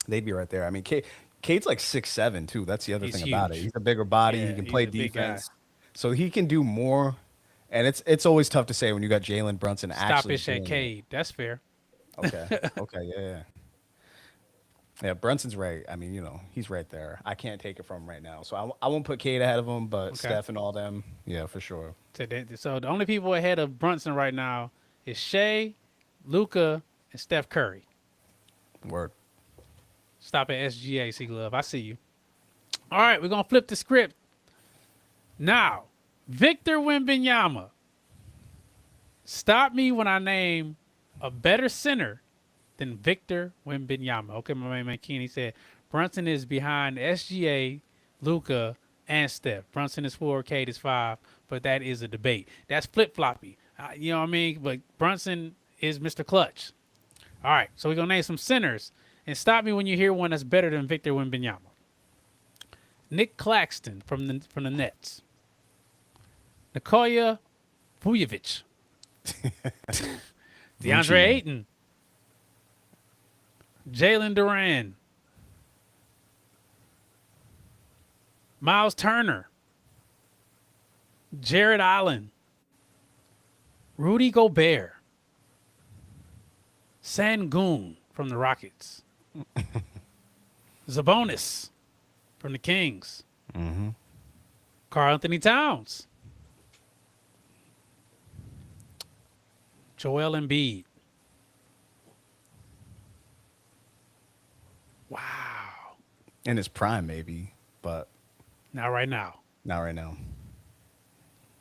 They'd be right there. I mean, Cade's like 6'7" too. That's the other He's thing about it. huge. He's a bigger body. Yeah, he can he's play a big guy. defense, so he can do more. And it's always tough to say when you got Jalen Brunson actually. Stop-ish at doing it. Cade. That's fair. Okay. Okay. Yeah. Yeah. Brunson's right. I mean, he's right there. I can't take it from him right now. So I won't put Cade ahead of him, but Okay. Steph and all them, yeah, for sure. So the only people ahead of Brunson right now is Shea, Luka, and Steph Curry. Word. Stop at SGA, C Glove. I see you. All right, we're going to flip the script. Now, Victor Wembanyama. Stop me when I name a better center than Victor Wembanyama. Okay, my man Keeney said Brunson is behind SGA, Luka, and Steph. Brunson is 4, Cade is 5, but that is a debate. That's flip-floppy. You know what I mean? But Brunson is Mr. Clutch. All right, so we're going to name some centers. And stop me when you hear one that's better than Victor Wembanyama. Nick Claxton from the Nets. Nikola Vujovic. DeAndre Ayton. Jalen Duran. Miles Turner. Jared Allen. Rudy Gobert. Sengun from the Rockets. Sabonis from the Kings. Karl Anthony Towns. Joel Embiid. Wow. In his prime, maybe, but Not right now. not right now.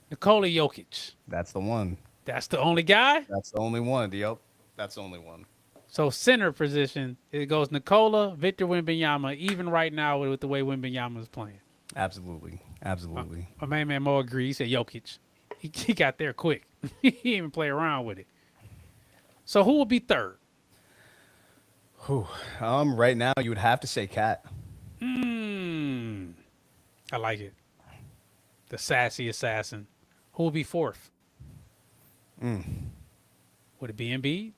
Nikola Jokic. That's the one. That's the only guy. That's the only one. Yep. That's the only one. So center position, it goes Nikola, Victor Wembanyama, even right now with the way Wembanyama is playing. Absolutely. Absolutely. My man Mo agrees. He said Jokic. He got there quick. He didn't even play around with it. So who will be third? Right now you would have to say Cat. I like it. The sassy assassin. Who will be fourth? Would it be Embiid?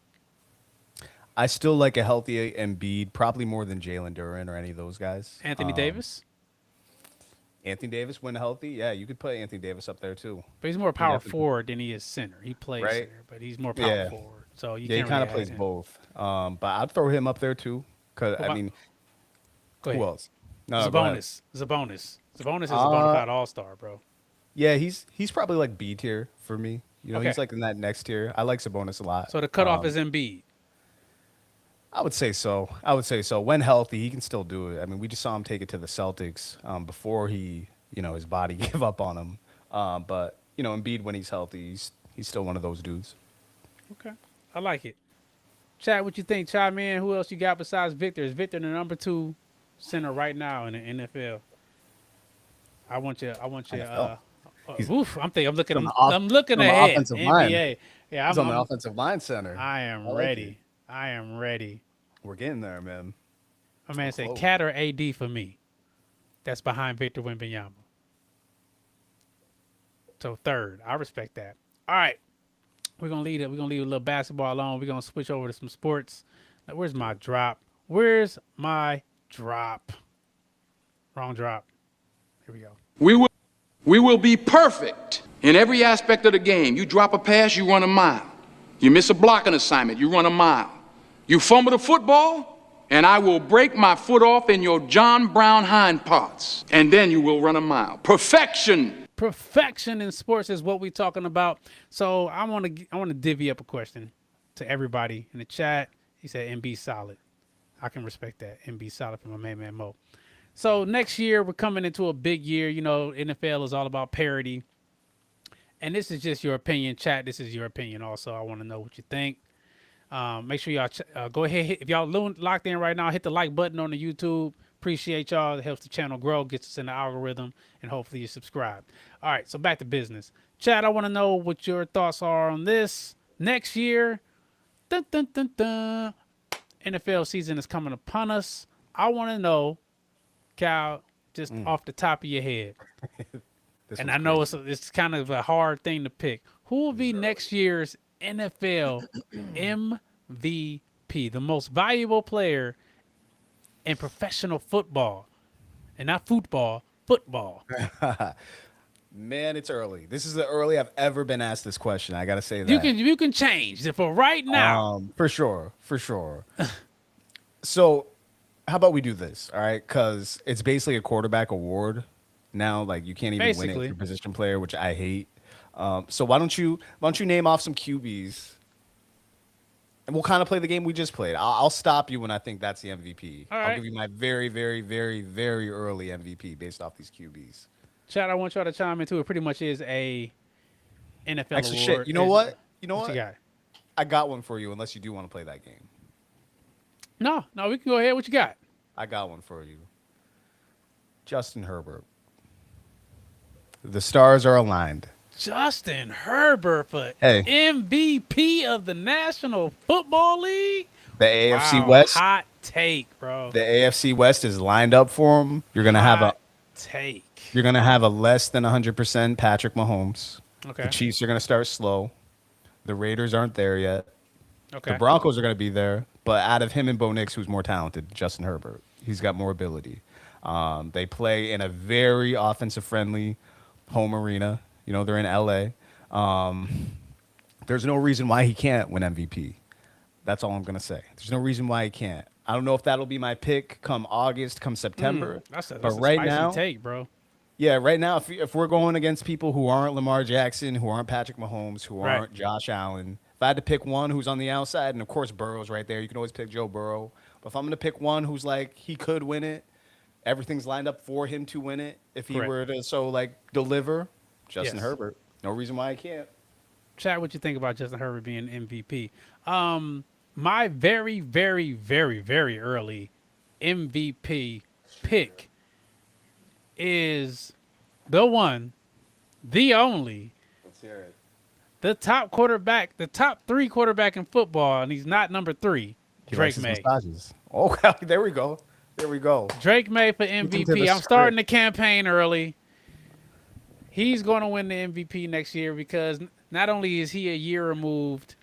I still like a healthy Embiid, probably more than Jalen Duran or any of those guys. Anthony Davis? Anthony Davis, when healthy, yeah, you could put Anthony Davis up there too. But he's more power definitely- forward than he is center. He plays Right. center, but he's more power Yeah. forward. So you Yeah, he can't kind of really plays ask him. both. But I'd throw him up there too, because What I about- mean, Go ahead. who else? No, go ahead. Sabonis is a bona fide all-star, bro. Yeah, he's probably like B tier for me. He's Okay. like in that next tier. I like Sabonis a lot. So the cutoff is Embiid. I would say so. When healthy, he can still do it. I mean, we just saw him take it to the Celtics before he, his body gave up on him. But Embiid, when he's healthy, he's still one of those dudes. Okay. I like it. Chad, what you think? Chad, man, who else you got besides Victor? Is Victor the number 2 center right now in the NFL? I want you. NFL. Oof, I'm looking. on the off- I'm looking on the ahead. offensive NBA. line. Yeah, He's on the I'm, offensive line center. I am like ready. it. I am ready. We're getting there, man. My man said close. Cat or AD for me. That's behind Victor Wembanyama. So third, I respect that. All right, we're gonna leave it. We're gonna leave a little basketball alone. We're gonna switch over to some sports. Now, where's my drop? Where's my drop? Wrong drop. Here we go. We will be perfect in every aspect of the game. You drop a pass, you run a mile. You miss a blocking assignment, you run a mile. You fumble the football, and I will break my foot off in your John Brown hind parts, and then you will run a mile. Perfection. Perfection in sports is what we're talking about. So I want to divvy up a question to everybody in the chat. He said MB solid. I can respect that. MB solid from my main man Mo. So next year we're coming into a big year. You know, NFL is all about parity. And this is just your opinion, chat. This is your opinion also. I want to know what you think. Make sure y'all go ahead. If y'all locked in right now, hit the like button on the YouTube. Appreciate y'all. It helps the channel grow, gets us in the algorithm, and hopefully you subscribe. All right, so back to business. Chad, I want to know what your thoughts are on this. Next year, dun, dun, dun, dun, NFL season is coming upon us. I want to know, Cal, just off the top of your head, and I know it's kind of a hard thing to pick. Who will be next year's NFL MVP, the most valuable player in professional football, and not football. Man, it's early. This is the early I've ever been asked this question. I gotta say that You can change it for right now. for sure. So, how about we do this? All right, because it's basically a quarterback award now. Like you can't even win it for position player, which I hate. So why don't you name off some QBs, and we'll kind of play the game we just played. I'll stop you when I think that's the MVP. All I'll right. give you my very, very, very, very early MVP based off these QBs. Chad, I want y'all to chime in too. It pretty much is a NFL Actually, award. shit. You know what? You got? I got one for you, unless you do want to play that game. No, we can go ahead. What you got? I got one for you. Justin Herbert. The stars are aligned. Justin Herbert for Hey. MVP of the National Football League. The AFC Wow, West. hot take, bro. The AFC West is lined up for him. You're gonna have Hot take. a less than 100% Patrick Mahomes. Okay. The Chiefs are gonna start slow. The Raiders aren't there yet. Okay. The Broncos are gonna be there, but out of him and Bo Nix, who's more talented? Justin Herbert. He's got more ability. They play in a very offensive-friendly home arena. You know, they're in LA. There's no reason why he can't win MVP. That's all I'm going to say. There's no reason why he can't. I don't know if that'll be my pick come August, come September. That's a right spicy now, take, bro. yeah, right now, if we're going against people who aren't Lamar Jackson, who aren't Patrick Mahomes, who Right. aren't Josh Allen, if I had to pick one who's on the outside, and of course Burrow's right there, you can always pick Joe Burrow. But if I'm going to pick one who's like, he could win it, everything's lined up for him to win it, if he Correct. were to deliver, Justin Yes. Herbert. No reason why I can't. Chad, what you think about Justin Herbert being MVP? My very, very, very, very early MVP pick is the one, the only, Let's hear it. the top quarterback, the top 3 quarterback in football, and he's not number 3. Drake May. Oh, there we go. Drake May for him to the MVP. I'm starting the script. campaign early. He's going to win the MVP next year because not only is he a year removed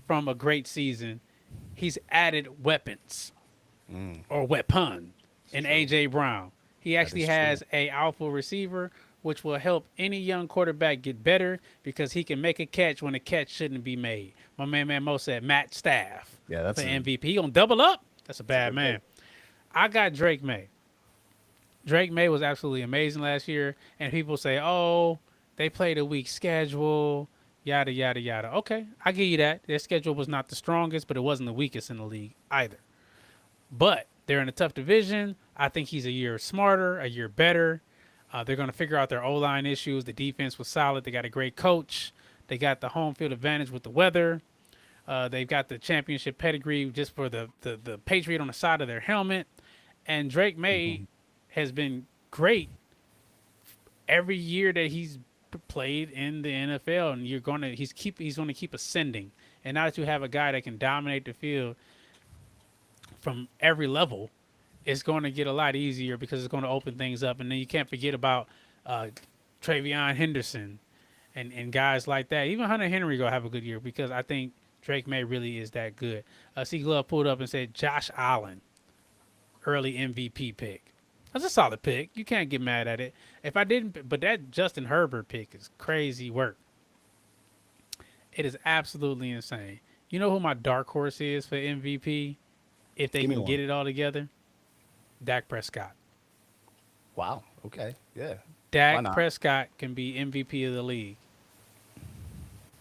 from a great season, he's added weapons or weapon in A.J. Brown. He actually is has a alpha receiver, which will help any young quarterback get better because he can make a catch when a catch shouldn't be made. My man Mo said Matt Staff Yeah, that's for a- MVP. He going to double up? That's a bad man. I got Drake May. Drake May was absolutely amazing last year, and people say, oh, they played a weak schedule, yada, yada, yada. Okay, I give you that. Their schedule was not the strongest, but it wasn't the weakest in the league either. But they're in a tough division. I think he's a year smarter, a year better. They're going to figure out their O-line issues. The defense was solid. They got a great coach. They got the home field advantage with the weather. They've got the championship pedigree just for the Patriot on the side of their helmet. And Drake May has been great every year that he's played in the NFL, and he's going to keep ascending. And now that you have a guy that can dominate the field from every level, it's going to get a lot easier because it's going to open things up. And then you can't forget about Travion Henderson and guys like that. Even Hunter Henry going to have a good year because I think Drake May really is that good. C. Glove pulled up and said Josh Allen, early MVP pick. That's a solid pick. You can't get mad at it. If I didn't, but that Justin Herbert pick is crazy work. It is absolutely insane. You know who my dark horse is for MVP? If they Give me can one. get it all together, Dak Prescott. Wow. Okay. Yeah. Why Dak not? Prescott can be MVP of the league.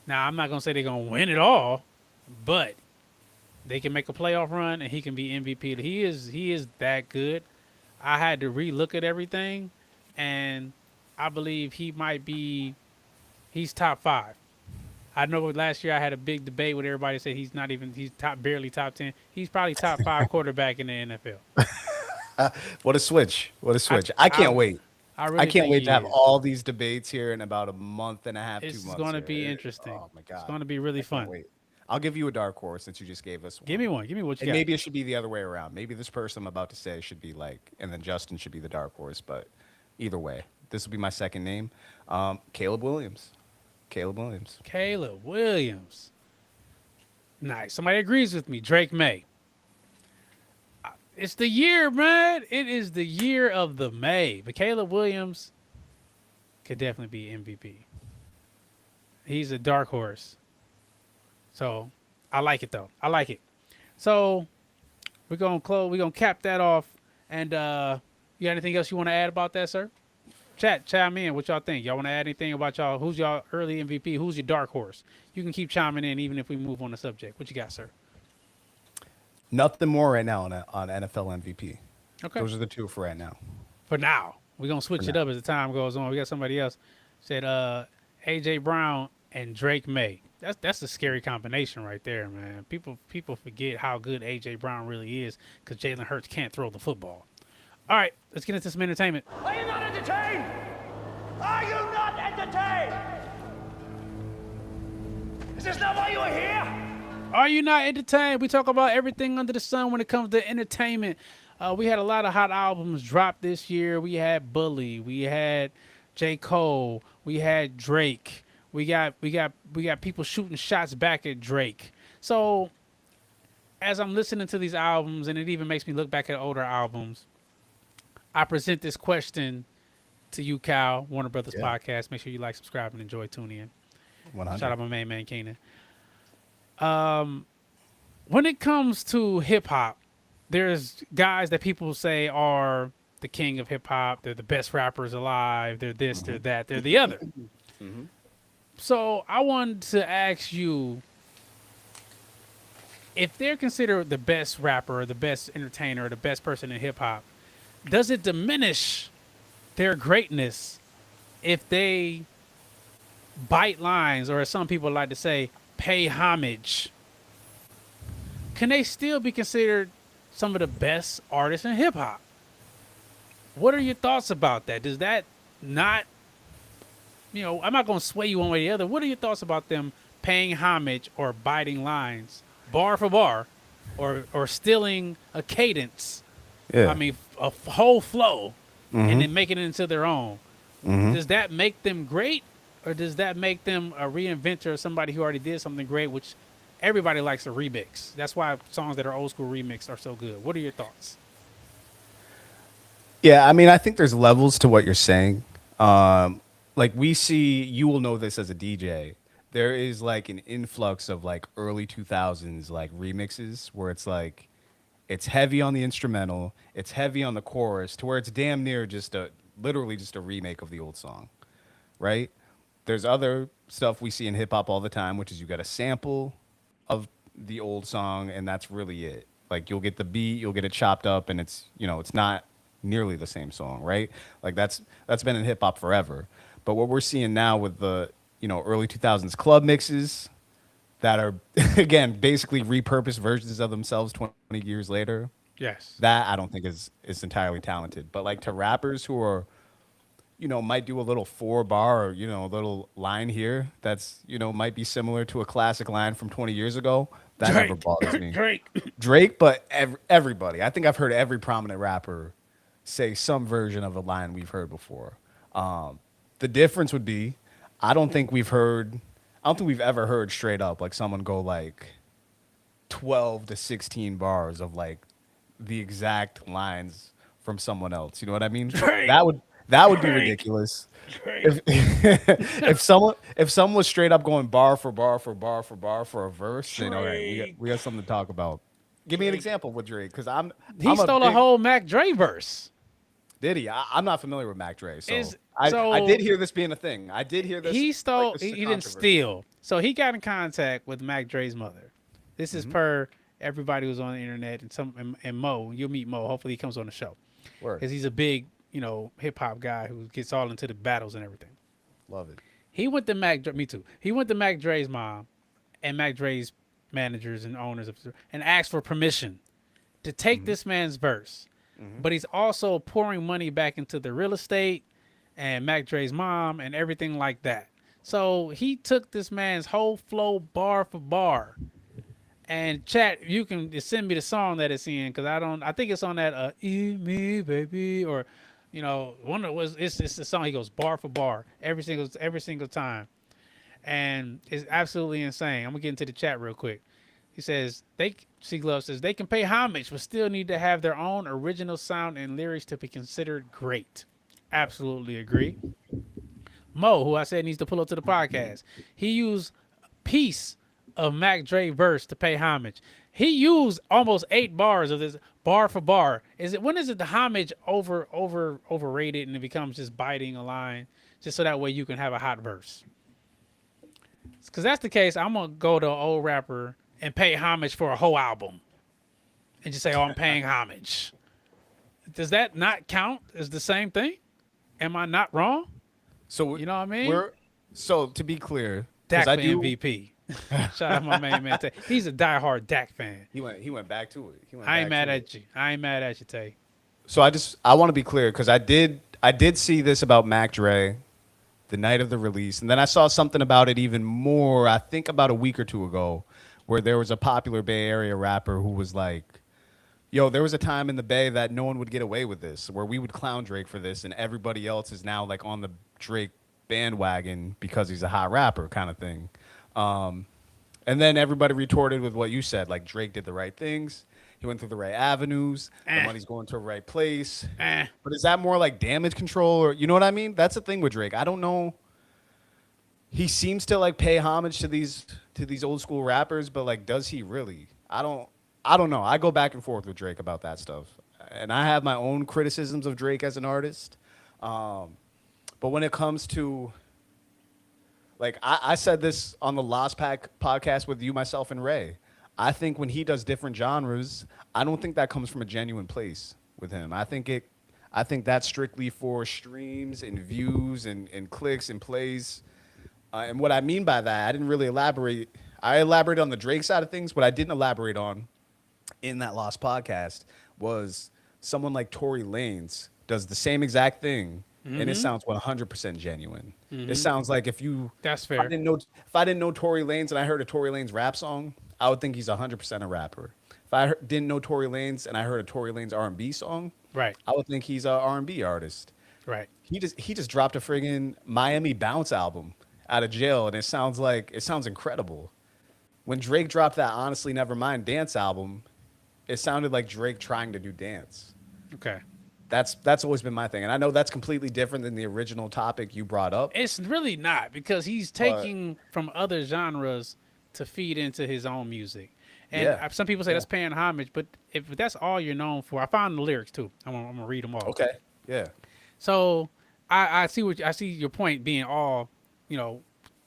Now, I'm not going to say they're going to win it all, but they can make a playoff run and he can be MVP. He is that good. I had to relook at everything, and I believe he's top 5. I know last year I had a big debate with everybody said he's barely top 10. He's probably top 5 quarterback in the NFL. What a switch. What a switch. I can't wait. I really I can't think wait he to have is. all these debates here in about a month and a half, 2 It's months. going to here. be interesting. Oh my god. It's going to be really Can't fun. wait. I'll give you a dark horse since you just gave us one. Give me one. Give me what you And got. maybe it should be the other way around. Maybe this person I'm about to say should be like, and then Justin should be the dark horse. But either way, this will be my second name. Caleb Williams. Caleb Williams. Caleb Williams. Nice. Somebody agrees with me. Drake May. It's the year, man. It is the year of the May. But Caleb Williams could definitely be MVP. He's a dark horse. So I like it though. I like it. So we're gonna close. We're gonna cap that off. And you got anything else you want to add about that, sir? Chime in. What y'all think? Y'all want to add anything about y'all? Who's y'all early MVP? Who's your dark horse? You can keep chiming in even if we move on the subject. What you got, sir? Nothing more right now on NFL MVP. Okay. Those are the two for right now. For now, we're gonna switch it up as the time goes on. We got somebody else said AJ Brown and Drake May. That's a scary combination right there, man. People forget how good AJ Brown really is because Jalen Hurts can't throw the football. All right, let's get into some entertainment. Are you not entertained? Are you not entertained? Is this not why you are here? Are you not entertained? We talk about everything under the sun when it comes to entertainment. We had a lot of hot albums drop this year. We had Bully. We had J. Cole. We had Drake. We got people shooting shots back at Drake. So as I'm listening to these albums, and it even makes me look back at older albums, I present this question to you, Kyle, Warner Brothers Podcast. Make sure you like, subscribe, and enjoy tuning in. 100. Shout out my main man, Keenan. When it comes to hip hop, there's guys that people say are the king of hip hop. They're the best rappers alive. They're this, they're that, they're the other. So I wanted to ask you, if they're considered the best rapper or the best entertainer or the best person in hip hop, does it diminish their greatness if they bite lines, or as some people like to say, pay homage? Can they still be considered some of the best artists in hip hop? What are your thoughts about that? Does that not, I'm not going to sway you one way or the other. What are your thoughts about them paying homage or biting lines, bar for bar, or stealing a cadence? Yeah. I mean, a whole flow, and then making it into their own. Does that make them great, or does that make them a reinventor or somebody who already did something great, which everybody likes a remix? That's why songs that are old school remix are so good. What are your thoughts? Yeah, I mean, I think there's levels to what you're saying. Like we see, you will know this as a DJ. There is like an influx of like early 2000s like remixes where it's like, it's heavy on the instrumental, it's heavy on the chorus, to where it's damn near literally just a remake of the old song, right? There's other stuff we see in hip hop all the time, which is you got a sample of the old song, and that's really it. Like you'll get the beat, you'll get it chopped up, and it's it's not nearly the same song, right? Like that's been in hip hop forever. But what we're seeing now with the early 2000s club mixes that are again basically repurposed versions of themselves 20 years later, Yes. that I don't think is entirely talented. But like to rappers who are might do a little 4-bar or a little line here that's might be similar to a classic line from 20 years ago, that never bothers me. Drake, but everybody. I think I've heard every prominent rapper say some version of a line we've heard before. The difference would be, I don't think we've ever heard straight up like someone go like 12 to 16 bars of like the exact lines from someone else. You know what I mean? That would be ridiculous. If someone was straight up going bar for bar for bar for bar for a verse, then all right, we got something to talk about. Give me an example with Drake, because He stole a whole Mac Dre verse. Did he? I'm not familiar with Mac Dre, so Is- I so- did hear this being a thing. I did hear this. He stole. like, this is a he didn't controversy. steal. So he got in contact with Mac Dre's mother. This is per everybody who's on the internet and Mo. You'll meet Mo. Hopefully he comes on the show Word. because he's a big hip hop guy who gets all into the battles and everything. Love it. He went to Mac. Me too. He went to Mac Dre's mom and Mac Dre's managers and owners and asked for permission to take this man's verse. But he's also pouring money back into the real estate and Mac Dre's mom and everything like that. So he took this man's whole flow bar for bar. And chat, you can send me the song that it's in, because I think it's on that Eat Me Baby, or one of it's the song. He goes bar for bar every single time. And it's absolutely insane. I'm gonna get into the chat real quick. He says Glove says they can pay homage but still need to have their own original sound and lyrics to be considered great. Absolutely agree. Mo, who I said needs to pull up to the podcast, he used a piece of Mac Dre verse to pay homage. He used almost 8 bars of this bar for bar. When is it the homage overrated and it becomes just biting a line just so that way you can have a hot verse? Because that's the case, I'm gonna go to an old rapper and pay homage for a whole album and just say, I'm paying homage. Does that not count as the same thing? Am I not wrong? So You know what I mean? So to be clear, Dak 'cause for MVP. Shout out to my main man Tay. He's a diehard Dak fan. He went back to it. I ain't mad at you. I ain't mad at you, Tay. So I want to be clear, because I did see this about Mac Dre the night of the release, and then I saw something about it even more, I think about a week or two ago, where there was a popular Bay Area rapper who was like, yo, there was a time in the Bay that no one would get away with this, where we would clown Drake for this, and everybody else is now like on the Drake bandwagon because he's a hot rapper kind of thing. And then everybody retorted with what you said, like Drake did the right things. He went through the right avenues. The money's going to the right place. But is that more like damage control, or you know what I mean? That's the thing with Drake. I don't know. He seems to like pay homage to these old school rappers, but like, does he really? I don't know. I go back and forth with Drake about that stuff, and I have my own criticisms of Drake as an artist. But when it comes to, like, I said this on the Lost Pack podcast with you, myself, and Ray. I think when he does different genres, I don't think that comes from a genuine place with him. I think that's strictly for streams and views and clicks and plays. And what I mean by that, I didn't really elaborate. I elaborated on the Drake side of things. What I didn't elaborate on in that Lost podcast was someone like Tory Lanez does the same exact thing, and it sounds 100% genuine. It sounds like That's fair. If I didn't know Tory Lanez and I heard a Tory Lanez rap song, I would think he's 100% a rapper. If I didn't know Tory Lanez and I heard a Tory Lanez R&B song, Right. I would think he's a R&B artist. Right. He just dropped a friggin' Miami Bounce album out of jail, and it sounds incredible. When Drake dropped that Honestly Nevermind dance album, it sounded like Drake trying to do dance. Okay. That's always been my thing, and I know that's completely different than the original topic you brought up. It's really not, because he's taking from other genres to feed into his own music. And Yeah. some people say that's paying homage, but if that's all you're known for, I found the lyrics too. I'm gonna read them all. Okay, yeah, So I see your point being all,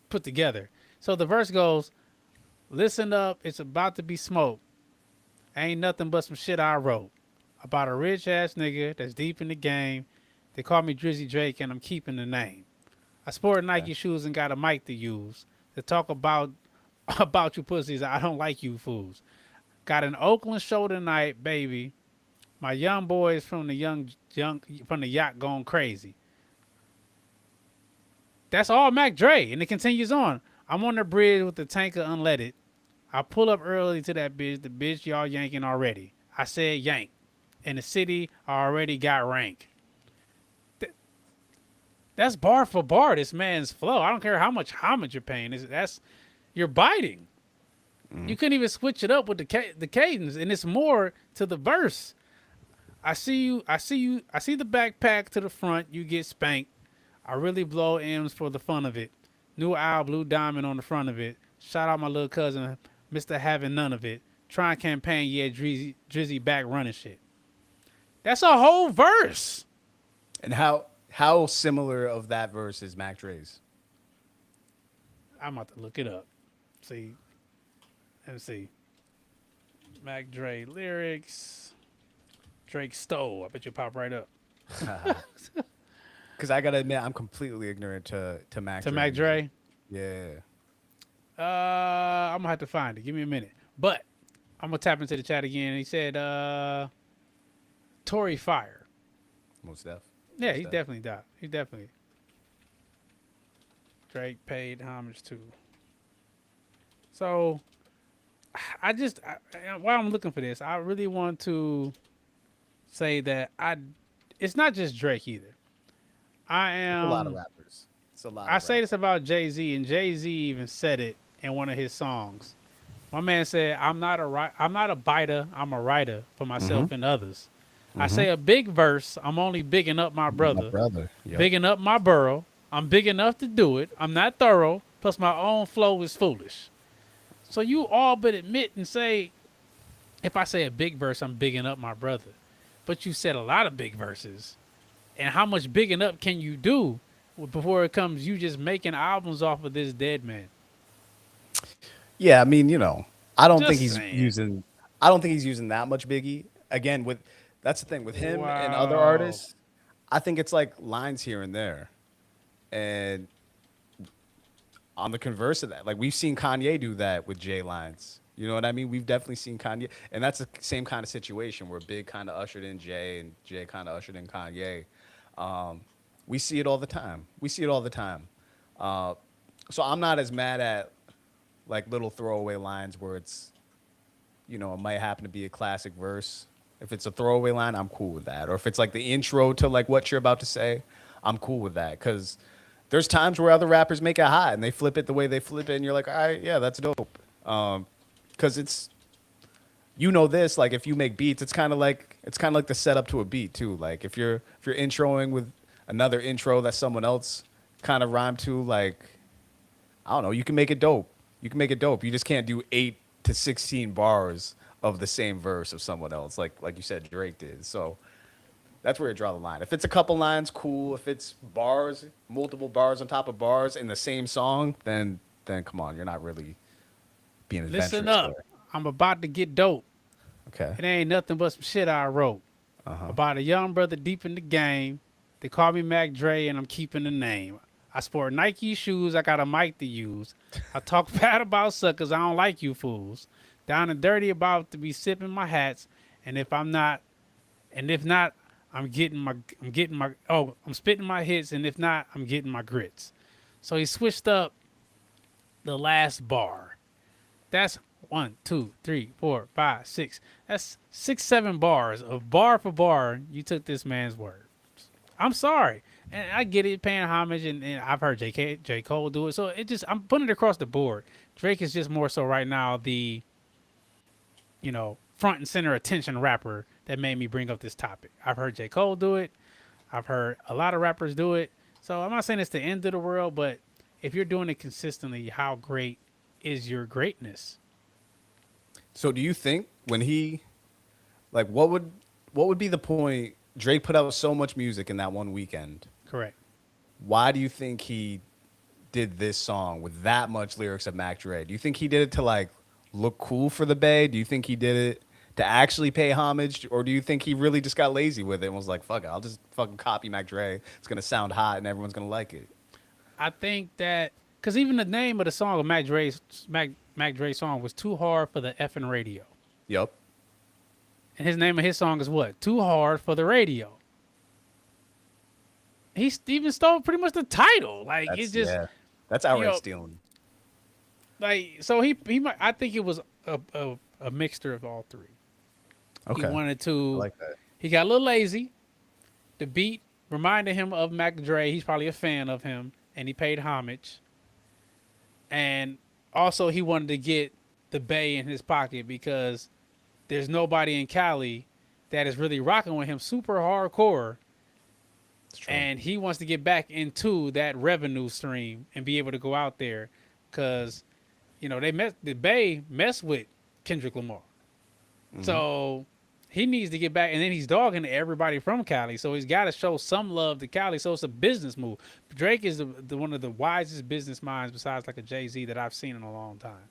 put together. So the verse goes, "Listen up, it's about to be smoke. Ain't nothing but some shit I wrote about a rich ass nigga that's deep in the game. They call me Drizzy Drake and I'm keeping the name. I sport Nike shoes and got a mic to use to talk about you pussies. I don't like you fools. Got an Oakland show tonight, baby. My young boys from the from the yacht going crazy." That's all Mac Dre, and it continues on. "I'm on the bridge with the tanker unleaded. I pull up early to that bitch. The bitch y'all yanking already. I said yank. In the city, I already got rank." That's bar for bar, this man's flow. I don't care how much homage you're paying. You're biting. You couldn't even switch it up with the cadence, and it's more to the verse. I see you. I see you. I see the backpack to the front. You get spanked. I really blow M's for the fun of it. New owl, blue diamond on the front of it. Shout out my little cousin, Mr. Having None of It. Trying campaign, yeah, Drizzy back running shit. That's a whole verse. And how similar of that verse is Mac Dre's? I'm about to look it up. See. Let me see. Mac Dre lyrics. Drake stole. I bet you pop right up. Because I gotta admit, I'm completely ignorant to Mac. To Mac Dre. Yeah. I'm gonna have to find it. Give me a minute. But I'm gonna tap into the chat again. He said, Tory Fire. Most def. Yeah, he definitely died. He definitely. Drake paid homage to. So, while I'm looking for this, I really want to say that it's not just Drake either. I am A lot of rappers. It's a lot. I say this about Jay-Z, and Jay-Z even said it in one of his songs. My man said, I'm not a biter, I'm a writer for myself and others. I say a big verse, I'm only bigging up my brother. Yep. Bigging up my borough. I'm big enough to do it. I'm not thorough, plus my own flow is foolish. So you all but admit and say, if I say a big verse, I'm bigging up my brother. But you said a lot of big verses. And how much bigging up can you do before it comes you just making albums off of this dead man? Yeah, I mean, you know, I don't Just think he's saying. using that much Biggie. Again, that's the thing with him and other artists. I think it's like lines here and there. And on the converse of that, like we've seen Kanye do that with Jay lines. You know what I mean? We've definitely seen Kanye, and that's the same kind of situation where Big kind of ushered in Jay and Jay kind of ushered in Kanye. We see it all the time. So I'm not as mad at like little throwaway lines where it's, you know, it might happen to be a classic verse. If it's a throwaway line, I'm cool with that. Or if it's like the intro to like what you're about to say, I'm cool with that. Because there's times where other rappers make it hot and they flip it the way they flip it, and you're like, all right, yeah, that's dope. Because it's, you know, this, like if you make beats, it's kind of like the setup to a beat too. Like if you're introing with another intro that someone else kind of rhymed to, like, I don't know, you can make it dope. You just can't do 8 to 16 bars of the same verse of someone else, like you said Drake did. So that's where you draw the line. If it's a couple lines, cool. If it's bars, multiple bars on top of bars in the same song, then come on, you're not really being adventurous. Listen up. there. I'm about to get dope. Okay. It ain't nothing but some shit I wrote. About a young brother deep in the game. They call me Mac Dre, and I'm keeping the name. I sport Nike shoes. I got a mic to use. I talk bad about suckers. I don't like you fools. Down and dirty about to be sipping my hats. And if not, I'm spitting my hits. And if not, I'm getting my grits. So he switched up the last bar. That's 1, 2, 3, 4, 5, 6. That's 6, 7 bars of bar for bar. You took this man's word. I'm sorry. And I get it, paying homage, and I've heard J. Cole do it. So I'm putting it across the board. Drake is just more so right now the, you know, front and center attention rapper that made me bring up this topic. I've heard J. Cole do it. I've heard a lot of rappers do it. So I'm not saying it's the end of the world, but if you're doing it consistently, how great is your greatness? So do you think when he, like, what would be the point? Drake put out so much music in that one weekend. Correct. Why do you think he did this song with that much lyrics of Mac Dre? Do you think he did it to like look cool for the Bay? Do you think he did it to actually pay homage, or do you think he really just got lazy with it and was like, "Fuck it, I'll just fucking copy Mac Dre. It's gonna sound hot and everyone's gonna like it." I think that because even the name of the song of Mac Dre's song was "Too Hard for the Effing Radio," Yup. and his name of his song is what? "Too Hard for the Radio." He even stole pretty much the title. Like it's just that's outright know, stealing. like so he might. I think it was a mixture of all three. Okay. He wanted to. I like that. He got a little lazy. The beat reminded him of Mac Dre. He's probably a fan of him, and he paid homage. And also, he wanted to get the Bay in his pocket because there's nobody in Cali that is really rocking with him super hardcore, It's true. and he wants to get back into that revenue stream and be able to go out there, because the Bay mess with Kendrick Lamar, so he needs to get back, and then he's dogging everybody from Cali, so he's got to show some love to Cali. So it's a business move. Drake is the one of the wisest business minds besides like a Jay-Z that I've seen in a long time.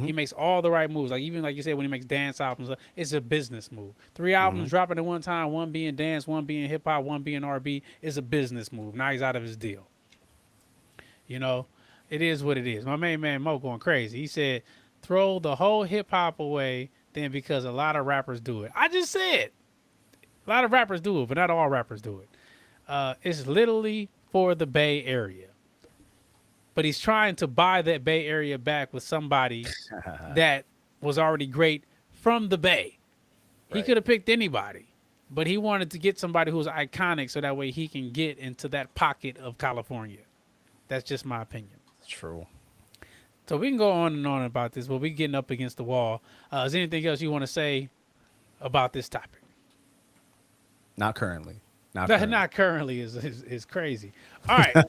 He makes all the right moves. Like even like you said, when he makes dance albums, it's a business move. 3 albums dropping at one time, one being dance, one being hip hop, one being R&B, is a business move. Now he's out of his deal. It is what it is. My main man Mo going crazy. He said, throw the whole hip hop away, then because a lot of rappers do it. I just said a lot of rappers do it, but not all rappers do it. It's literally for the Bay Area. But he's trying to buy that Bay Area back with somebody that was already great from the Bay. He could have picked anybody, but he wanted to get somebody who was iconic so that way he can get into that pocket of California. That's just my opinion. True. So we can go on and on about this, but we're getting up against the wall. Is there anything else you want to say about this topic? Not currently. Not currently is crazy. All right.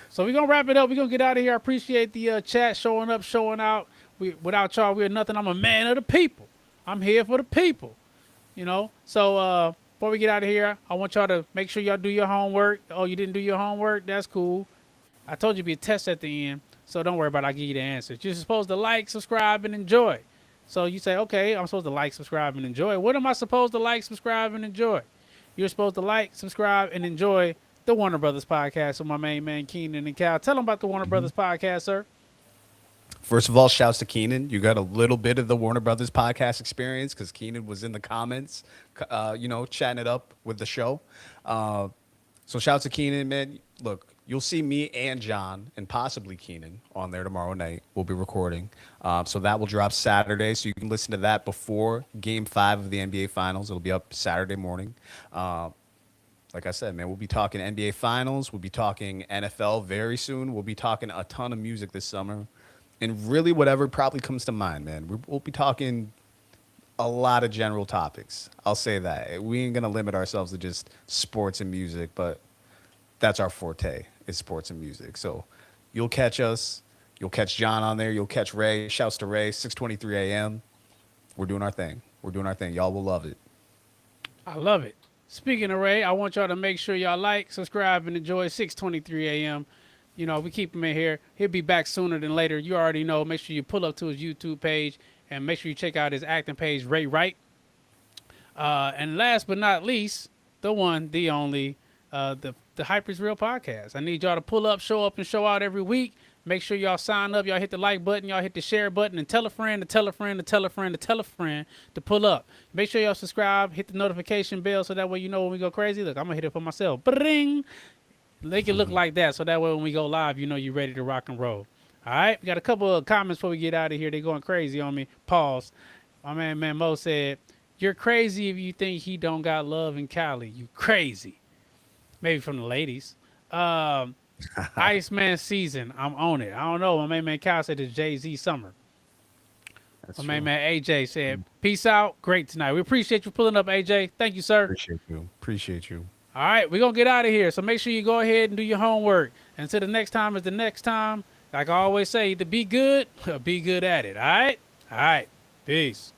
So we're going to wrap it up. We're going to get out of here. I appreciate the chat showing up, showing out. Without y'all, we're nothing. I'm a man of the people. I'm here for the people, So before we get out of here, I want y'all to make sure y'all do your homework. Oh, you didn't do your homework? That's cool. I told you it'd be a test at the end, so don't worry about it. I'll give you the answers. You're supposed to like, subscribe, and enjoy. So you say, okay, I'm supposed to like, subscribe, and enjoy. What am I supposed to like, subscribe, and enjoy? You're supposed to like, subscribe, and enjoy the Warner Brothers Podcast with my main man, Keenan and Cal. Tell them about the Warner Brothers Podcast, sir. First of all, shouts to Keenan. You got a little bit of the Warner Brothers Podcast experience because Keenan was in the comments, chatting it up with the show. So shouts to Keenan, man. Look, you'll see me and John and possibly Keenan on there tomorrow night. We'll be recording. So that will drop Saturday. So you can listen to that before Game 5 of the NBA Finals. It'll be up Saturday morning. Like I said, man, we'll be talking NBA Finals. We'll be talking NFL very soon. We'll be talking a ton of music this summer. And really whatever probably comes to mind, man. We'll be talking a lot of general topics. I'll say that. We ain't going to limit ourselves to just sports and music, but that's our forte, is sports and music. So you'll catch us. You'll catch John on there. You'll catch Ray. Shouts to Ray, 6:23 a.m. We're doing our thing. Y'all will love it. I love it. Speaking of Ray, I want y'all to make sure y'all like, subscribe, and enjoy 6:23 a.m. We keep him in here. He'll be back sooner than later. You already know. Make sure you pull up to his YouTube page and make sure you check out his acting page, Ray Wright. And last but not least, the one, the only, the Hype is Real podcast. I need y'all to pull up, show out every week. Make sure y'all sign up. Y'all hit the like button. Y'all hit the share button. And tell a friend to tell a friend to tell a friend to tell a friend to pull up. Make sure y'all subscribe. Hit the notification bell so that way you know when we go crazy. Look, I'm going to hit it for myself. Bring. Make it look like that so that way when we go live, you know you're ready to rock and roll. All right? We got a couple of comments before we get out of here. They're going crazy on me. Pause. My man Mo said, you're crazy if you think he don't got love in Cali. You crazy. Maybe from the ladies. Iceman season. I'm on it. I don't know. My main man Cal said it's Jay-Z summer. My main man AJ said, peace out. Great tonight. We appreciate you pulling up, AJ. Thank you, sir. Appreciate you. All right, we're going to get out of here. So make sure you go ahead and do your homework. Until the next time is the next time. Like I always say, either be good or be good at it. All right? All right. Peace.